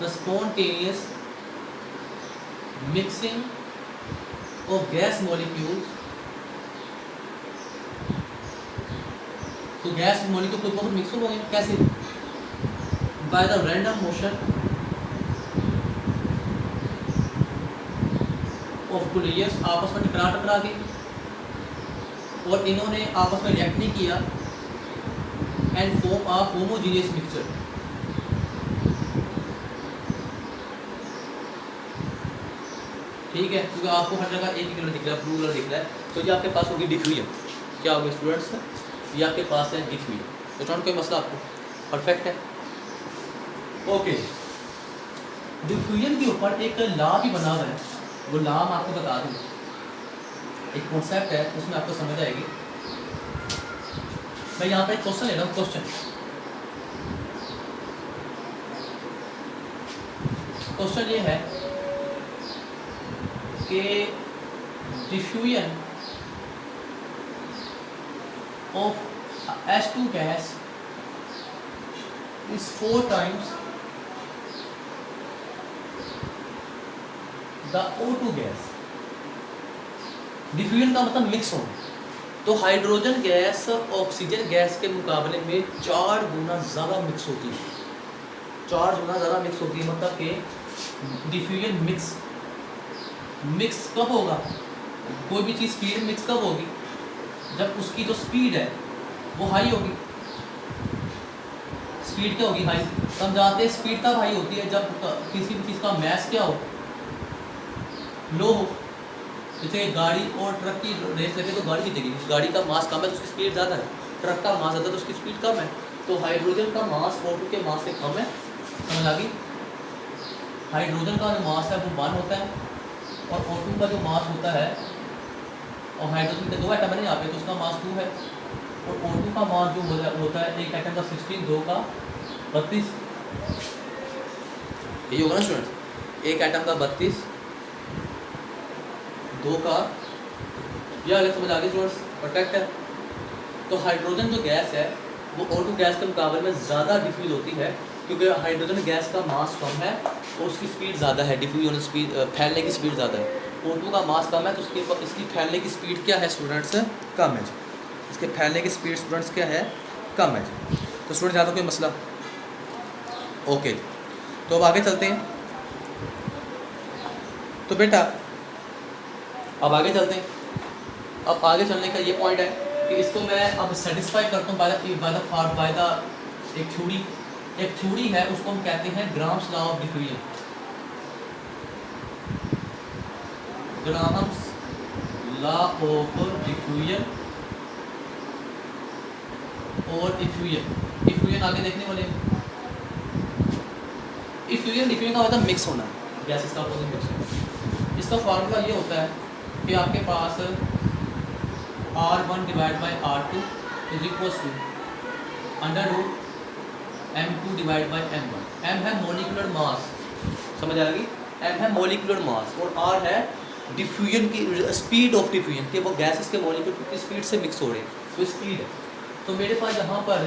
the spontaneous mixing of gas molecules. तो गैस मॉलिक्यूल खुद ब खुद मिक्स हो गए, कैसे? By the random motion of two layers, आपस में टकरा के, और इन्होंने आपस में रिएक्ट नहीं किया, and form a homogeneous mixture. ठीक है, क्योंकि आपको हर जगह एक ही कलर दिख रहा है, ब्लू कलर दिख रहा है। तो ये आपके पास होगी डिफ्यूजन। क्या होगा स्टूडेंट्स? ये आपके पास है डिफ्यूजन। तो स्टूडेंट कोई मसला आपको? परफेक्ट है, ओके। डिफ्यूजन के ऊपर एक लॉ भी बना हुआ है, वो लॉ मैं आपको बता दूँ। एक कॉन्सेप्ट है, उसमें आपको समझ आएगी। मैं यहाँ पर एक क्वेश्चन ले रहा हूँ, क्वेश्चन ये है कि diffusion of H2 gas is 4 times the O2 gas. Diffusion का मतलब मिक्स होना। तो हाइड्रोजन गैस ऑक्सीजन गैस के मुकाबले में 4 गुना ज़्यादा मिक्स होती है, 4 गुना ज़्यादा मिक्स होती है। मतलब कि डिफ्यूजन मिक्स कब होगा? कोई भी चीज़ स्पीड मिक्स कब होगी? जब उसकी जो स्पीड है वो हाई होगी। स्पीड क्या होगी? हाई। हम जानते हैं स्पीड तब हाई होती है जब किसी भी चीज़ का मैस क्या हो? लो हो। जैसे गाड़ी और ट्रक की रेस लगे तो गाड़ी जीतेगी। गाड़ी का मास कम है तो उसकी स्पीड ज़्यादा है, ट्रक का मास ज़्यादा तो उसकी स्पीड कम है। तो हाइड्रोजन का मास O2 के मास से कम है, समझ आ गई? हाइड्रोजन का जो मास है वो 1 होता है, और O2 का जो मास होता है, और हाइड्रोजन के 2 एटम है यहाँ पे, तो उसका मास 2 है। और O2 का मास जो होता है, एक एटम का 16, 2 का 32। यही होगा ना स्टूडेंट? एक एटम का 32, 2 का, यह अलग समझ आ गई स्टूडेंट्स? परफेक्ट है। तो हाइड्रोजन जो गैस है वो O2 गैस के मुकाबले में ज़्यादा डिफ्यूज होती है, क्योंकि हाइड्रोजन गैस का मास कम है और उसकी स्पीड ज़्यादा है, डिफ्यूजन स्पीड, फैलने की स्पीड ज़्यादा है। O2 का मास कम है तो इसकी फैलने की स्पीड क्या है स्टूडेंट्स? कम है। इसके फैलने की स्पीड स्टूडेंट्स क्या है? कम है। तो स्टूडेंट ज़्यादा कोई मसला? ओके, तो अब आगे चलते हैं। तो बेटा अब आगे चलते हैं। अब आगे चलने का ये पॉइंट है कि इसको मैं अब सेटिस्फाई करता हूँ बाय द एक थ्योरी है, उसको हम कहते हैं grams law of diffusion. Grams law of diffusion और इफ्यूजन आगे देखने वाले हैं। डिफ्यूजन का मतलब मिक्स होना, गैसेस का आपस में मिक्स होना। इसका फार्मूला ये होता है कि आपके पास R1 divide by R2 is equal to under root M2 divide by M1। M है मोलिकुलर मास, समझ आ गई? M है मोलिकुलर मास और R है डिफ्यूजन की स्पीड ऑफ डिफ्यूजन, कि वो गैसेस के मोलिक्यूल कितनी स्पीड से मिक्स हो रहे हैं, तो स्पीड है। तो मेरे पास यहाँ पर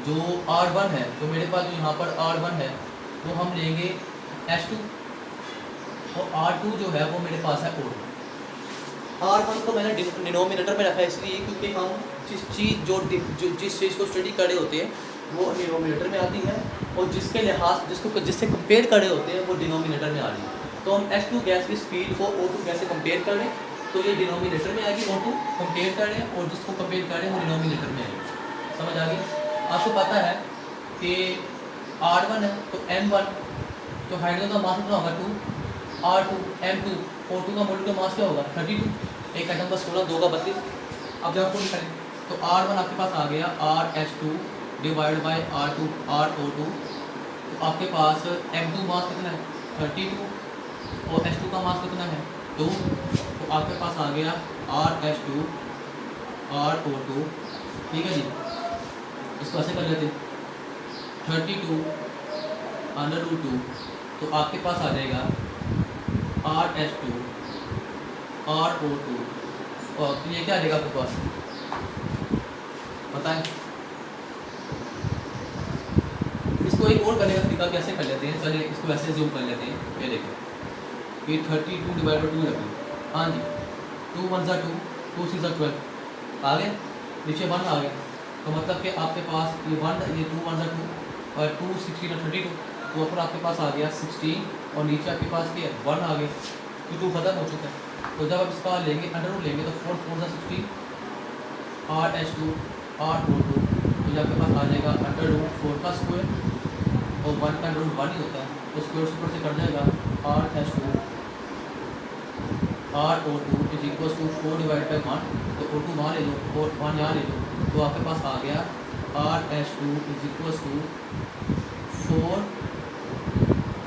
जो R1 है, तो मेरे पास जो यहाँ पर R1 है वो हम लेंगे H2, और R2 जो है वो मेरे पास है O2। R1 को मैंने डिनोमिनेटर में रखा है इसलिए क्योंकि हम जिस चीज़ को स्टडी कर रहे होते हैं वो डिनोमिनेटर में आती है, और जिससे कंपेयर कर रहे होते हैं वो डिनोमिनेटर में आ रही है। तो हम H2 गैस की स्पीड को O2 गैस से कंपेयर कर रहे हैं, तो ये डिनोमिनेटर में आएगी, O2 कंपेयर कर रहे हैं और जिसको कंपेयर कर रहे हैं वो डिनोमिनेटर में आएगी। समझ आ गई? आपको पता है कि R1 है तो M1, तो हाइड्रोजन का मास कितना होगा 2, R2 M2, O2 का मोलिकुलर मास क्या होगा 32, एक आइटम का 16, 2 का 32। अब जब आपको करें तो R1 आपके पास आ गया RH2 divide by R2 RO2, तो आपके पास M2 मास कितना है 32 और H2 का मास कितना है 2, तो आपके पास आ गया RH2 RO2। ठीक है जी, इसको ऐसे कर लेते 32 √2, तो आपके पास आ जाएगा RH2 RO2, और तो ये क्या आ जाएगा आपके पास बताएं। इसको एक और करने का तरीका कैसे कर लेते हैं, चलिए इसको वैसे जूम कर लेते हैं। ये देखो ये 32 डिवाइड बाई 2 रखें, हाँ जी 2 1 2 2 6 12 आ गए, नीचे 1 आ गया, तो मतलब कि आपके पास ये 1 ये 2 1 2 और 2 16 और 32, तो ऊपर आपके पास आ गया 16 और नीचे आपके पास क्या 1 आ गया, तो 2 खत्म हो चुका है। तो जब आप इसका लेंगे अंडर रूट लेंगे तो 4 4 16 RH2 RO2, तो ये आपके पास आ जाएगा अंडर रूट 4 का स्क्वायर और 1 का अंडर रूट 1 ही होता है, तो स्क्वायर ऊपर से कट जाएगा RH2 RO2 is equal to 4 divide by 1, तो O2 वहाँ ले लो और 1 यहाँ ले लो, तो आपके पास आ गया RH2 is equal to 4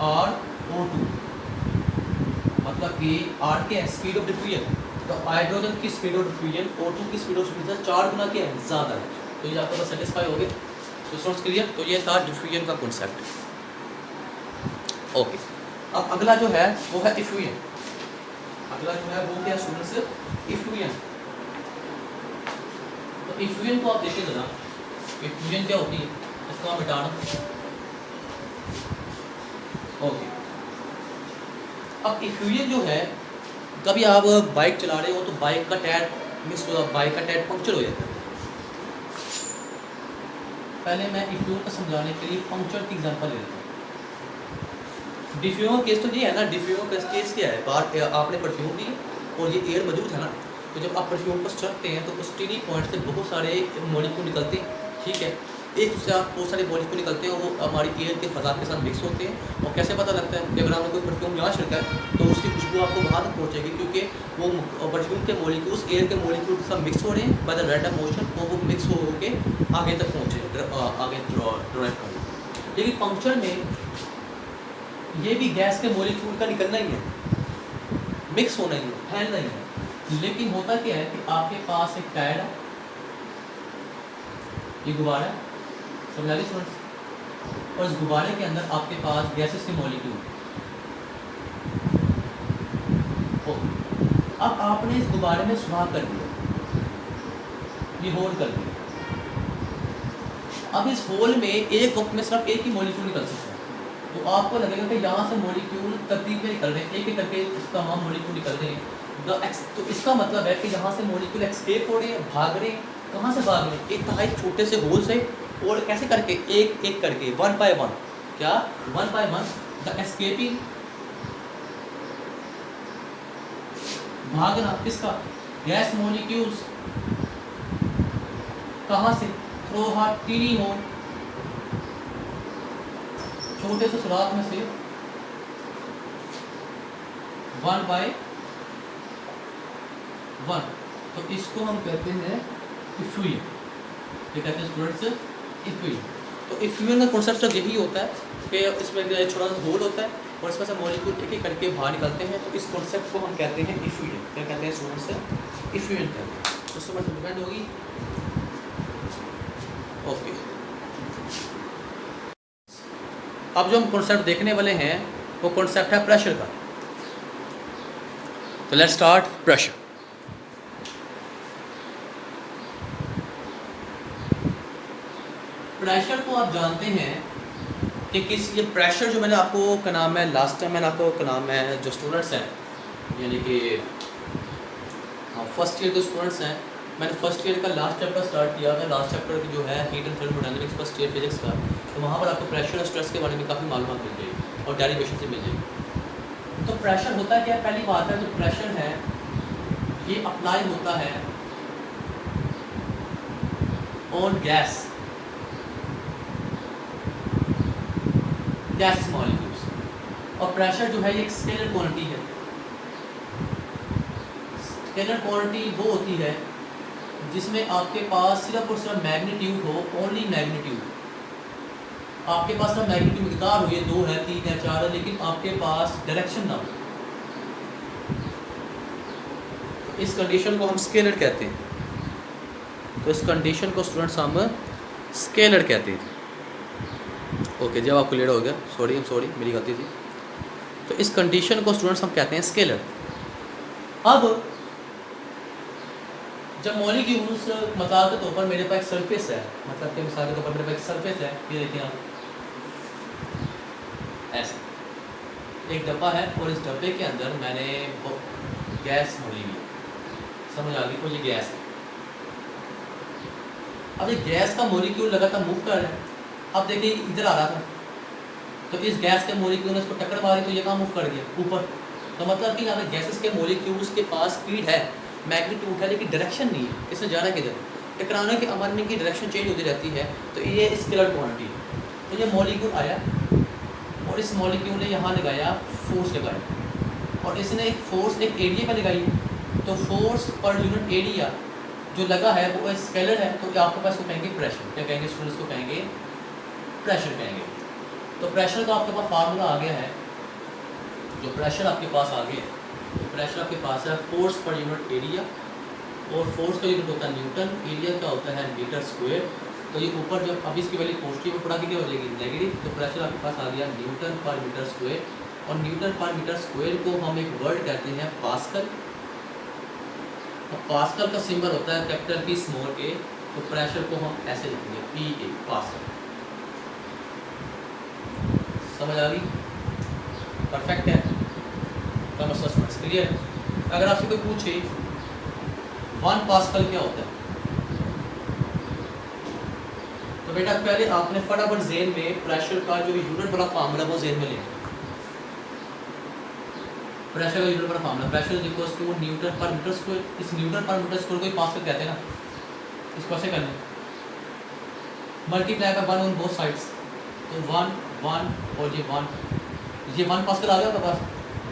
RO2, मतलब कि R के स्पीड ऑफ डिफ्यूजन, तो हाइड्रोजन की स्पीड ऑफ डिफ्यूजन O2 की स्पीड ऑफ डिफ्यूजन 4 गुना क्या है ज़्यादा है। तो ये आपके पास सेटिस्फाई हो गए, तो स्टूडेंट्स क्लियर। तो ये था डिफ्यूजन का कॉन्सेप्ट। ओके, अब अगला जो है वो है इफ्यूजन। अगला जो है वो क्या स्टूडेंट्स इफ्यूजन। तो इफ्यूजन को आप देखें जरा, इफ्यूजन क्या होती है, इसको आप मिटाना। ओके, अब इफ्यूजन जो है, कभी आप बाइक चला रहे हो तो बाइक का टायर मिस हो, बाइक का टायर पंक्चर हो जाता है। पहले मैं इफ्यूजन को समझाने के लिए पंक्चर की एग्जांपल लेता हूँ। डिफ्यूजन का केस तो ये है ना, डिफ्यूजन का केस क्या है, बाहर आपने परफ्यूम ली और ये एयर मौजूद है ना, तो जब आप परफ्यूम को स्ट्रकते हैं तो उस टीनी पॉइंट से बहुत सारे मॉलिक्यूल निकलते हैं। ठीक है, एक दूसरे आप बहुत सारे मॉलिक्यूल निकलते हैं और वो हमारी एयर के फजा के साथ मिक्स होते हैं। और कैसे पता लगता है कि अगर आपने कोई परफ्यूम यहाँ छिड़का है तो उसकी खुशबू आपको वहाँ तक पहुँचेगी, क्योंकि वो परफ्यूम के मॉलिक्यूल्स एयर के मॉलिक्यूल के साथ मिक्स हो रहे हैं बाय द रैंडम मोशन, और वो मिक्स हो के आगे तक पहुँचे, आगे ड्राइव होंगे। लेकिन पंक्चर में ये भी गैस के मॉलिक्यूल का निकलना ही है, मिक्स होना ही है, फैलना ही है। लेकिन होता क्या है कि आपके पास एक टायर है, ये गुब्बारा है, समझा ली स्टूडेंट्स, और इस गुब्बारे के अंदर आपके पास गैसेस के मॉलिक्यूल। अब आपने इस गुब्बारे में सुराख कर दिया, ये होल कर दिया। अब इस होल में एक वक्त में सिर्फ एक ही मॉलिक्यूल निकल सकता है, तो आपको लगेगा कि यहाँ से मॉलिक्यूल तरतीब में निकल रहे हैं, एक एक करके तमाम मॉलिक्यूल निकल रहे हैं। तो इसका मतलब है कि यहाँ से मॉलिक्यूल एक्सकेप हो रहे हैं, भाग रहे हैं। कहाँ से भाग रहे हैं? एक तहाई छोटे से होल से, और कैसे करके एक एक करके 1 by 1, क्या 1 by 1 द एस्केपिंग, भागना किसका, गैस मॉलिक्यूल्स। कहाँ से? थ्रू हार्ट टीनी होल, छोटे से सुराख में से 1 by 1। तो इसको हम कहते हैं इफ्यूजन। ये कहते हैं स्टूडेंट्स इफ्यूजन। तो इफ्यूजन का कॉन्सेप्ट सिर्फ यही होता है कि इसमें छोटा सा होल होता है और इसमें से मॉलिक्यूल एक एक करके बाहर निकलते हैं। तो इस कॉन्सेप्ट को हम कहते हैं इफ्यूजन। क्या कहते हैं स्टूडेंट्स? इफ्यूजन कहते हैं। तो समझ डिपेंड होगी। ओके, अब जो हम कॉन्सेप्ट देखने वाले हैं वो कॉन्सेप्ट है प्रेशर का। तो लेट्स स्टार्ट प्रेशर। प्रेशर को आप जानते हैं कि ये प्रेशर जो मैंने आपको का नाम है, लास्ट टाइम मैंने आपको का नाम है, जो स्टूडेंट्स हैं यानी कि फर्स्ट ईयर के स्टूडेंट्स हैं, मैंने फर्स्ट ईयर का लास्ट चैप्टर स्टार्ट किया था। लास्ट चैप्टर जो है heat and thermodynamics first year physics का, तो वहाँ पर आपको प्रेशर और स्ट्रेस के बारे में काफ़ी मालूमात मिल जाएगी और डेरिवेशन से मिल जाएगी। तो प्रेशर होता क्या है? पहली बात है जो प्रेशर है ये अप्लाई होता है ऑन गैस मॉलिक्यूल्स, और प्रेशर जो है ये एक स्केलर क्वांटिटी है। स्केलर क्वांटिटी वो होती है जिसमें आपके पास सिर्फ और सिर्फ मैग्नीट्यूड हो, ओनली मैग्नीट्यूड। आपके पास सिर्फ मैग्नीट्यूड मिकदार हो, ये 2 है 3 है 4 है, लेकिन आपके पास डायरेक्शन ना हो, तो इस कंडीशन को हम स्केलर कहते हैं। तो इस कंडीशन को स्टूडेंट्स हम स्केलर कहते हैं। ओके, जब आपको क्लियर हो गया, सॉरी मेरी गलती थी। तो इस कंडीशन को स्टूडेंट्स हम कहते हैं स्केलर। अब जब मॉलिक्यूल्स मिसाल के तौर पर मेरे पास एक सरफेस है, मतलब कि मिसाल के तौर पर मेरे पास एक सरफेस है, ये देखिए आप, ऐसे एक डब्बा है और इस डब्बे के अंदर मैंने गैस भरी हुई, समझ आ गई, और ये गैस है। अब ये गैस का मॉलिक्यूल लगातार मूव कर रहा है। अब देखिए इधर आ रहा था, तो इस गैस के मॉलिक्यूल ने इसको टक्कर मारी, तो ये कहाँ मूव कर गया, ऊपर। तो मतलब कि यहाँ पे गैसेस के मॉलिक्यूल्स के पास स्पीड है, मैग्नीट्यूड है, लेकिन डायरेक्शन नहीं है, इसने जाना किधर। टकराने के अमरने की डायरेक्शन चेंज होती रहती है, तो ये स्केलर क्वांटिटी। तो ये मॉलिक्यूल आया और इस मॉलिक्यूल ने यहाँ लगाया, फोर्स लगाया, और इसने एक फोर्स एक एरिया पर लगाई, तो फोर्स पर यूनिट एरिया जो लगा है वो स्केलर है। तो आपके पास को कहेंगे प्रेशर, क्या कहेंगे स्टूडेंट्स को, कहेंगे प्रेशर कहेंगे। तो प्रेशर का आपके पास फार्मूला आ गया है, जो प्रेशर आपके पास आ गया, प्रेशर आपके पास है फोर्स पर यूनिट एरिया, और फोर्स का यूनिट होता है न्यूटन, एरिया का होता है मीटर स्क्वायर। तो ये ऊपर जब अभी इसकी वैल्यू पॉजिटिव में पड़ा के क्या हो जाएगी, नेगेटिव। तो प्रेशर आपके पास आ गया न्यूटन पर मीटर स्क्वायर, और न्यूटन पर मीटर स्क्वायर को हम एक वर्ड कहते हैं पास्कल। और पास्कल का सिंबल होता है कैपिटल P स्मॉल a। तो प्रेशर को हम ऐसे लिखेंगे PA, पास्कल। समझ आ गई, परफेक्ट है, का मसला समझ क्लियर है। अगर आपसे कोई पूछे 1 पास्कल क्या होता है, तो बेटा पहले आपने फटाफट ज़हन में प्रेशर का जो यूनिट वाला फार्मूला वो ज़हन में लेना। प्रेशर का यूनिट वाला formula, pressure is equal to newton per metre square. इस न्यूटन पर मीटर स्क्वायर को ही पास्कल कहते हैं ना, इसको ऐसे करना, multiply by 1 on both sides. तो 1 1 और ये 1 पास्कल आ गया आपके पास।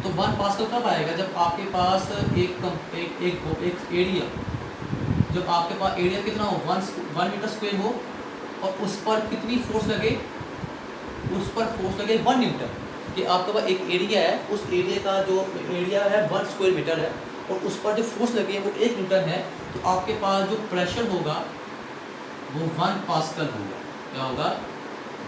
तो 1 पास्कल कब आएगा, जब आपके पास एक एरिया, जब आपके पास एरिया कितना हो, 1 मीटर स्क्वायर हो, और उस पर कितनी फोर्स लगे, उस पर फोर्स लगे 1 न्यूटन। कि आपके पास एक एरिया है, उस एरिया का जो एरिया है 1 स्क्वायर मीटर है, और उस पर जो फोर्स लगी है वो 1 न्यूटन है। तो आपके पास जो प्रेशर होगा वो 1 पास्कल होगा। क्या होगा,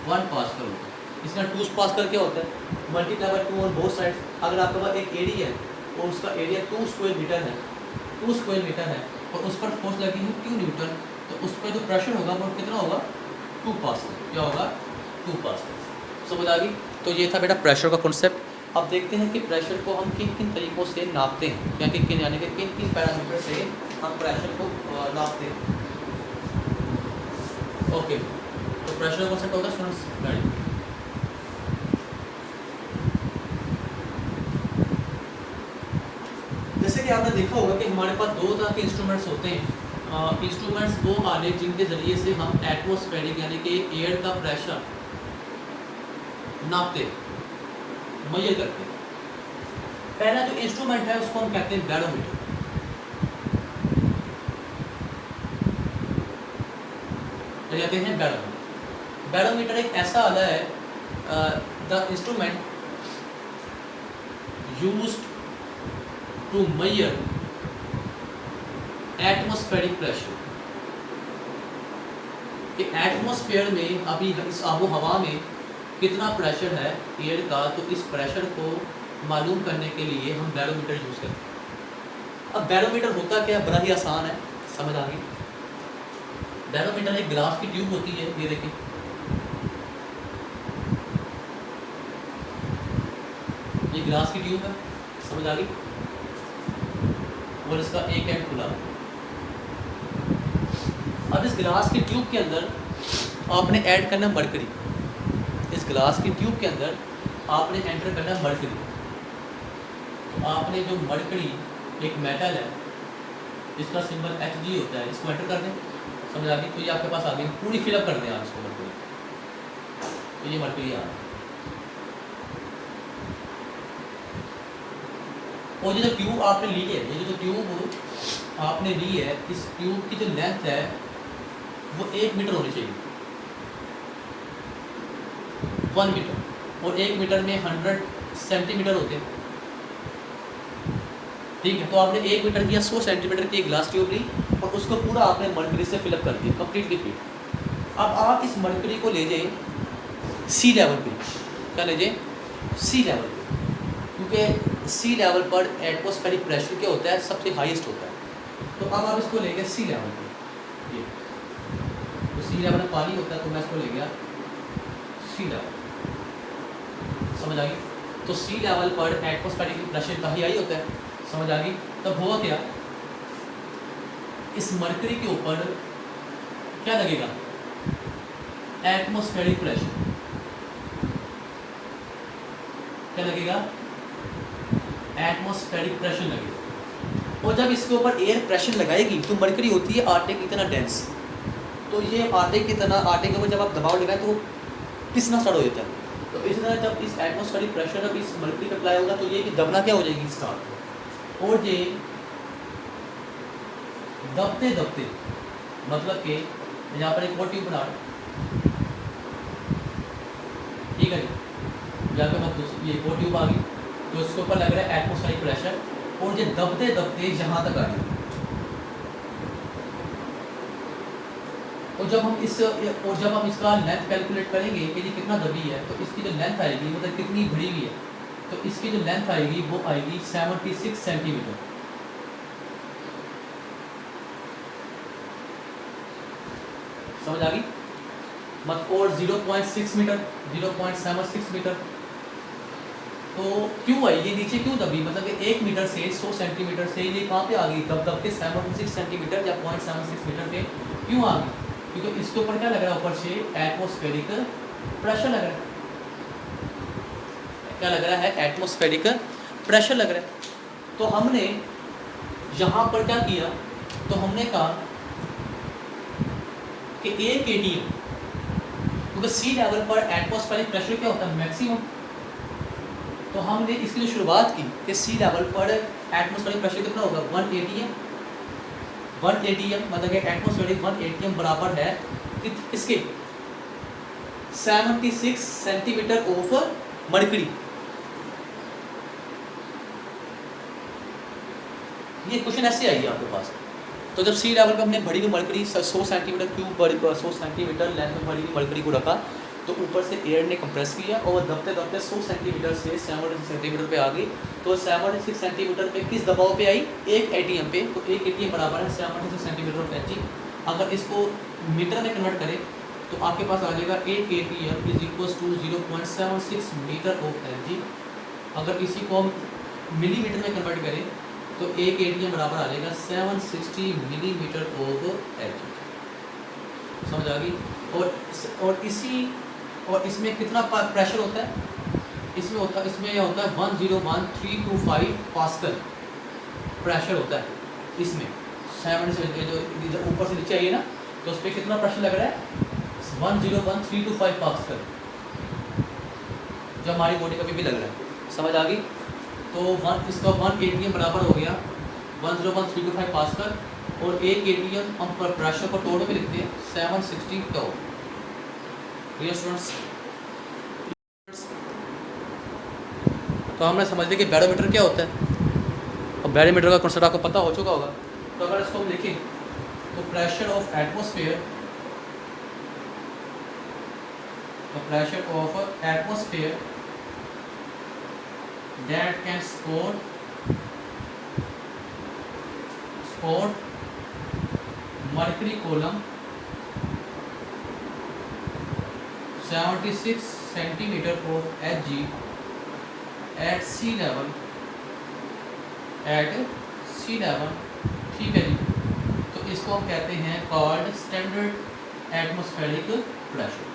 1 पास्कल होगा। इसका 2 पास्कल क्या होता है, multiply by 2 on both sides. अगर आपके पास एक एरिया है और उसका एरिया 2 स्क्वायर मीटर है, 2 स्क्वायर मीटर है, और उस पर फोर्स लगी है 2 न्यूटन, तो उस पर जो प्रेशर होगा वो कितना होगा, 2 पास्कल। क्या होगा, 2 पास्कल। समझ आ गई। तो ये था बेटा प्रेशर का कॉन्सेप्ट। अब देखते हैं कि प्रेशर को हम किन किन तरीक़ों से नापते हैं, या किन किन यानी कि किन किन पैरामीटर से हम प्रेशर को नापते हैं। ओके, तो प्रेशर का कॉन्सेप्ट होगा स्टूडेंट्स, जैसे कि आपने देखा होगा कि हमारे पास 2 तरह के इंस्ट्रूमेंट्स होते हैं। इंस्ट्रूमेंट्स वो आने जिनके ज़रिए से हम एटमॉस्फेरिक यानी कि एयर का प्रेशर नापते, मेजर करते हैं। पहला जो इंस्ट्रूमेंट है उसको हम कहते हैं बैरोमीटर। क्या कहते हैं, बैरोमीटर। बैरोमीटर एक ऐसा आला है, the instrument used to measure atmospheric pressure. कि एटमॉस्फेयर में अभी इस आबो हवा में कितना प्रेशर है एयर का, तो इस प्रेशर को मालूम करने के लिए हम बैरोमीटर यूज़ करते हैं। अब बैरोमीटर होता क्या है, बड़ा ही आसान है, समझ आ गई। बैरोमीटर एक ग्लास की ट्यूब होती है, ये देखिए, ये ग्लास की ट्यूब है, समझ आ गई, और इसका एक एंड खुला। अब इस ग्लास की ट्यूब के अंदर आपने ऐड करना मरकरी। इस ग्लास की ट्यूब के अंदर आपने एंटर करना मरकरी। तो आपने जो मरकरी एक मेटल है, इसका सिंबल एच जी होता है, इसको एंटर कर दें, समझ आ गई। तो ये आपके पास आ गई, पूरी फिलअप कर दें आप इसको मरकरी, तो ये मरकरी आ गई। और ये जो ट्यूब आपने ली है, ये जो ट्यूब आपने ली है, इस ट्यूब की जो लेंथ है वो 1 मीटर होनी चाहिए, 1 मीटर, और 1 मीटर में 100 सेंटीमीटर होते हैं, ठीक है। तो आपने 1 मीटर की या 100 सेंटीमीटर की एक ग्लास ट्यूब ली और उसको पूरा आपने मरकरी से फिलअप कर दिया, कम्प्लीटली फिल। अब आप इस मरकरी को ले जाइए सी लेवल पे, क्या ले जाइए, सी लेवल पे, क्योंकि सी लेवल पर एटमॉस्फेरिक प्रेशर क्या होता है, सबसे हाईएस्ट होता है। तो अब आप इसको ले गए सी लेवल पे, ये तो सी लेवल में पानी होता है, तो मैं इसको ले गया सी लेवल, समझ आ गई। तो सी लेवल पर एटमॉस्फेरिक प्रेशर का हाई होता है, समझ आ गई। तब हुआ क्या, इस मरकरी के ऊपर क्या लगेगा, एटमॉस्फेरिक प्रेशर, क्या लगेगा, एटमॉस्फेरिक प्रेशर लगेगा। और जब इसके ऊपर एयर प्रेशर लगाएगी तो मरकरी होती है आटे की तरह डेंस, तो ये आटे की तरह, आटे के ऊपर जब आप दबाव लगाए तो वो पिसना स्टार्ट हो जाता है। तो इस तरह जब इस एटमॉस्फेरिक प्रेशर जब इस मरकरी पर अप्लाई होगा तो ये कि दबना क्या हो जाएगी, स्टार्ट। और ये दबते दबते, मतलब कि यहाँ पर एक और ट्यूब बना, ठीक है, यहाँ पे मतलब ये और ट्यूब आ गई, तो इसके ऊपर लग रहा है एटमॉस्फेरिक प्रेशर, और ये दबते दबते यहाँ तक आ गई। और जब हम इसका लेंथ कैलकुलेट करेंगे कि ये कितना दबी है, तो इसकी जो लेंथ आएगी, मतलब कितनी बड़ी हुई है, तो इसकी जो लेंथ आएगी वो आएगी 76 सेंटीमीटर। समझ आ गई, मतलब और 0.6 मीटर, 0.76 मीटर। तो क्यों आई ये नीचे, क्यों दबी, मतलब कि 1 मीटर से 100 सेंटीमीटर से ये कहाँ पे आ गई, दब दब के 76 सेंटीमीटर या 0.76 मीटर पे क्यों आ गई, क्योंकि इसके ऊपर क्या लग रहा है, ऊपर से एटमॉस्फेरिक प्रेशर लग रहा है, क्या लग रहा है, एटमॉस्फेरिक प्रेशर लग रहा है। तो हमने यहाँ पर क्या किया, तो हमने कहा कि एक एटीएम, क्योंकि सी लेवल पर एटमॉस्फेरिक प्रेशर क्या होता है, मैक्सिमम, तो हमने इसकी जो शुरुआत की कि सी लेवल पर एटमॉस्फेरिक प्रेशर कितना होगा, 1 एटीएम, 1 एटीएम, मतलब कि एटमॉस्फेरिक 1 एटीएम बराबर है किसके, 76 सेंटीमीटर ऑफ मरकरी। ये क्वेश्चन ऐसे आएगी आपके पास। तो जब सी लेवल पे हमने भरी हुई mercury 100 centimetre cube, 100 centimetre length में भरी हुई मरकरी को रखा, तो ऊपर से एयर ने कंप्रेस किया और वो दबते दबते 100 सेंटीमीटर से 76 सेंटीमीटर पे आ गई। तो 76 सेंटीमीटर पे किस दबाव पे आई, 1 एटीएम पे। तो 1 एटीएम बराबर है 76 सेंटीमीटर ऑफ एच। अगर इसको मीटर में कन्वर्ट करें तो आपके पास आ जाएगा 1 atm is equal to 0.76 metre of H. अगर इसी को हम मिलीमीटर में कन्वर्ट करें तो 1 एटीएम बराबर आ जाएगा 760 मिलीमीटर ऑफ एच। समझ आ गई। और इसमें कितना प्रेशर होता है, इसमें होता है 101,325 पास्कल प्रेशर होता है इसमें। 7 से जो इधर ऊपर से नीचे आइए ना, तो उस पर कितना प्रेशर लग रहा है, 101,325 पास्कल, जो हमारी बॉडी का भी लग रहा है। समझ आ गई। तो इसका 1 एटीएम बराबर हो गया 101,325 पास्कल, और 1 एटीएम हम प्रेशर को टोल में लिखते हैं 760 टो। स्टूडेंट्स, तो हमने समझ लिया कि बैरोमीटर क्या होता है, और बैरोमीटर का कॉन्सेप्ट आपको पता हो चुका होगा। तो अगर इसको हम लिखें तो pressure of atmosphere, that can support mercury column 76 centimeter of Hg at sea level, ठीक है जी। तो इसको हम कहते हैं called standard atmospheric pressure,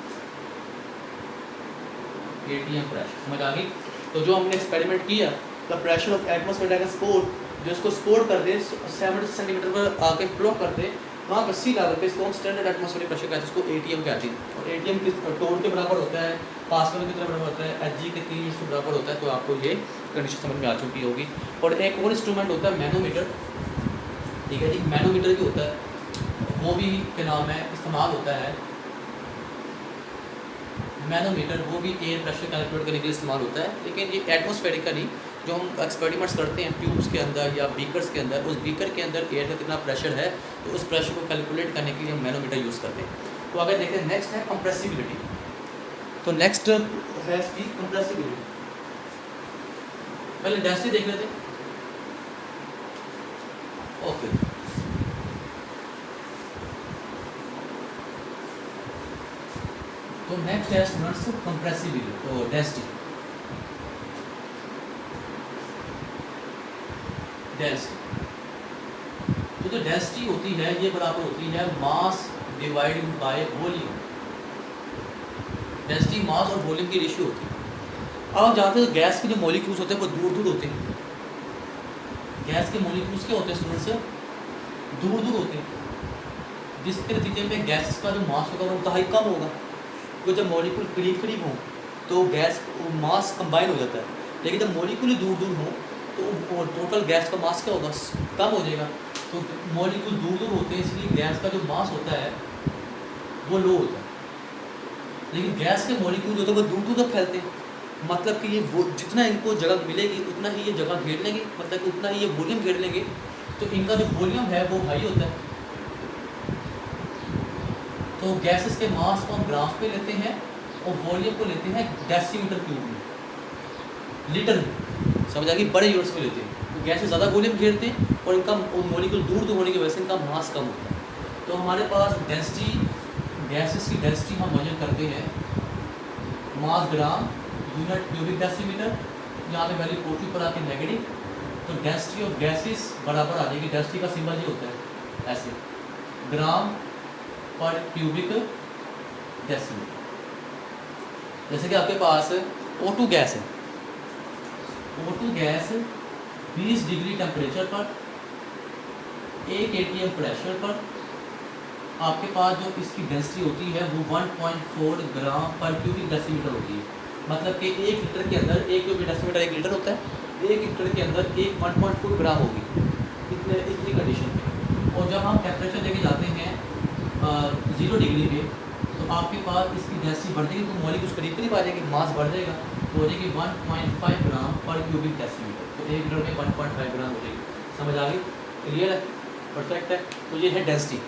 ATM pressure. समझ आ गई। तो जो हमने एक्सपेरिमेंट किया, the pressure of atmosphere can support जो इसको सपोर्ट कर दे 70 सेंटीमीटर पर आके ब्लॉक कर दे, वहाँ पर सी लेवल पे इसको हम स्टैंडर्ड एटमॉस्फेरिक प्रेशर कहते हैं, इसको एटीएम कहते हैं। और एटीएम किस टोन के बराबर होता है, पास्कल कितने बराबर होता है, एचजी के 3 यूनिट्स के बराबर होता है। तो आपको ये कंडीशन समझ में आ चुकी होगी। और एक और इंस्ट्रूमेंट होता है मैनोमीटर, ठीक है जी, मैनोमीटर भी होता है, वो भी क्या नाम है इस्तेमाल होता है मैनोमीटर, वो भी एयर प्रेशर कैलकुलेट करने के लिए इस्तेमाल होता है। लेकिन ये एटमॉस्फेरिक का नहीं, जो हम एक्सपेरिमेंट्स करते हैं ट्यूब्स के अंदर या बीकर्स के अंदर, उस बीकर के अंदर एयर का कितना प्रेशर है, तो उस प्रेशर को कैलकुलेट करने के लिए हम मैनोमीटर यूज़ करते हैं। तो अगर देखें नेक्स्ट है कंप्रेसिबिलिटी, तो नेक्स्ट है इसकी कंप्रेसिबिलिटी। पहले डेंसिटी देख लेते हैं। ओके, तो नेक्स्ट है स्टूडेंट्स कंप्रेसिबिलिटी और डेंसिटी। तो जो डेंसिटी होती है ये बराबर होती है mass divide by volume. Density mass और वॉल्यूम की रेशियो होती है। अब आप जानते हो गैस के जो मॉलिक्यूल्स होते हैं वो दूर दूर होते हैं। गैस के मॉलिक्यूल्स क्या होते हैं स्टूडेंट्स, दूर दूर होते हैं, जिसके नतीजे में गैस का जो मास होगा वो इंतहाई कम होगा। तो जब मॉलिक्यूल करीब करीब हों तो गैस मास कंबाइन हो जाता है, लेकिन जब मॉलिक्यूल दूर दूर हों तो टोटल गैस का मास क्या होगा, कम हो जाएगा। तो मॉलिक्यूल दूर दूर होते हैं, इसलिए गैस का जो मास होता है वो लो होता है। लेकिन गैस के मॉलिक्यूल जो होते हैं वो दूर दूर तक फैलते हैं, मतलब कि ये वो जितना इनको जगह मिलेगी उतना ही ये जगह घेर लेंगे, मतलब कि उतना ही ये वॉल्यूम घेर लेंगे। तो इनका जो वॉल्यूम है वो हाई होता है। तो गैसेस के मास को हम ग्राफ पे लेते हैं और वॉल्यूम को लेते हैं डेसीमीटर क्यूब में, लीटर में, समझ आ गई, बड़े यूनिट्स में लेते हैं। तो गैसेस ज़्यादा वॉल्यूम घेरते हैं और इनका मॉलिक्यूल दूर दूर होने की वजह से इनका मास कम होता है। तो हमारे पास डेंसिटी, गैसेस की डेंसिटी हम मेजर करते हैं मास ग्राम यूनिट क्यूबिक डेसीमीटर, यहाँ पे वैल्यू पॉजिटिव पर आके नेगेटिव। तो डेंसिटी ऑफ गैसेस बराबर आ जाएगी, डेंसिटी का सिंबल ये होता है ऐसे, ग्राम पर क्यूबिक डेसीमीटर। जैसे कि आपके पास O2 गैस है, O2 गैस 20 डिग्री टेम्परेचर पर 1 atm प्रेशर पर आपके पास जो इसकी डेंसिटी होती है वो 1.4 ग्राम पर क्यूबिक डेसीमीटर होती है। मतलब कि 1 लीटर के अंदर 1 क्यूबिक डेसीमीटर 1 लीटर होता है, 1 लीटर के अंदर 1.4 ग्राम होगी, इतनी कंडीशन में। और जब हम टेम्परेचर लेके जाते हैं 0 डिग्री पे, तो आपके पास इसकी डेंसिटी बढ़ जाएगी, तो मॉलिक्यूल उस करीब करीब आ जाएगी, मास बढ़ जाएगा, तो हो जाएगी 1.5 ग्राम पर क्यूबिक डेसीमीटर। तो 1 लीटर में 1.5 ग्राम हो जाएगी। समझ आ गई, क्लियर है, परफेक्ट है। तो ये है डेंसिटी।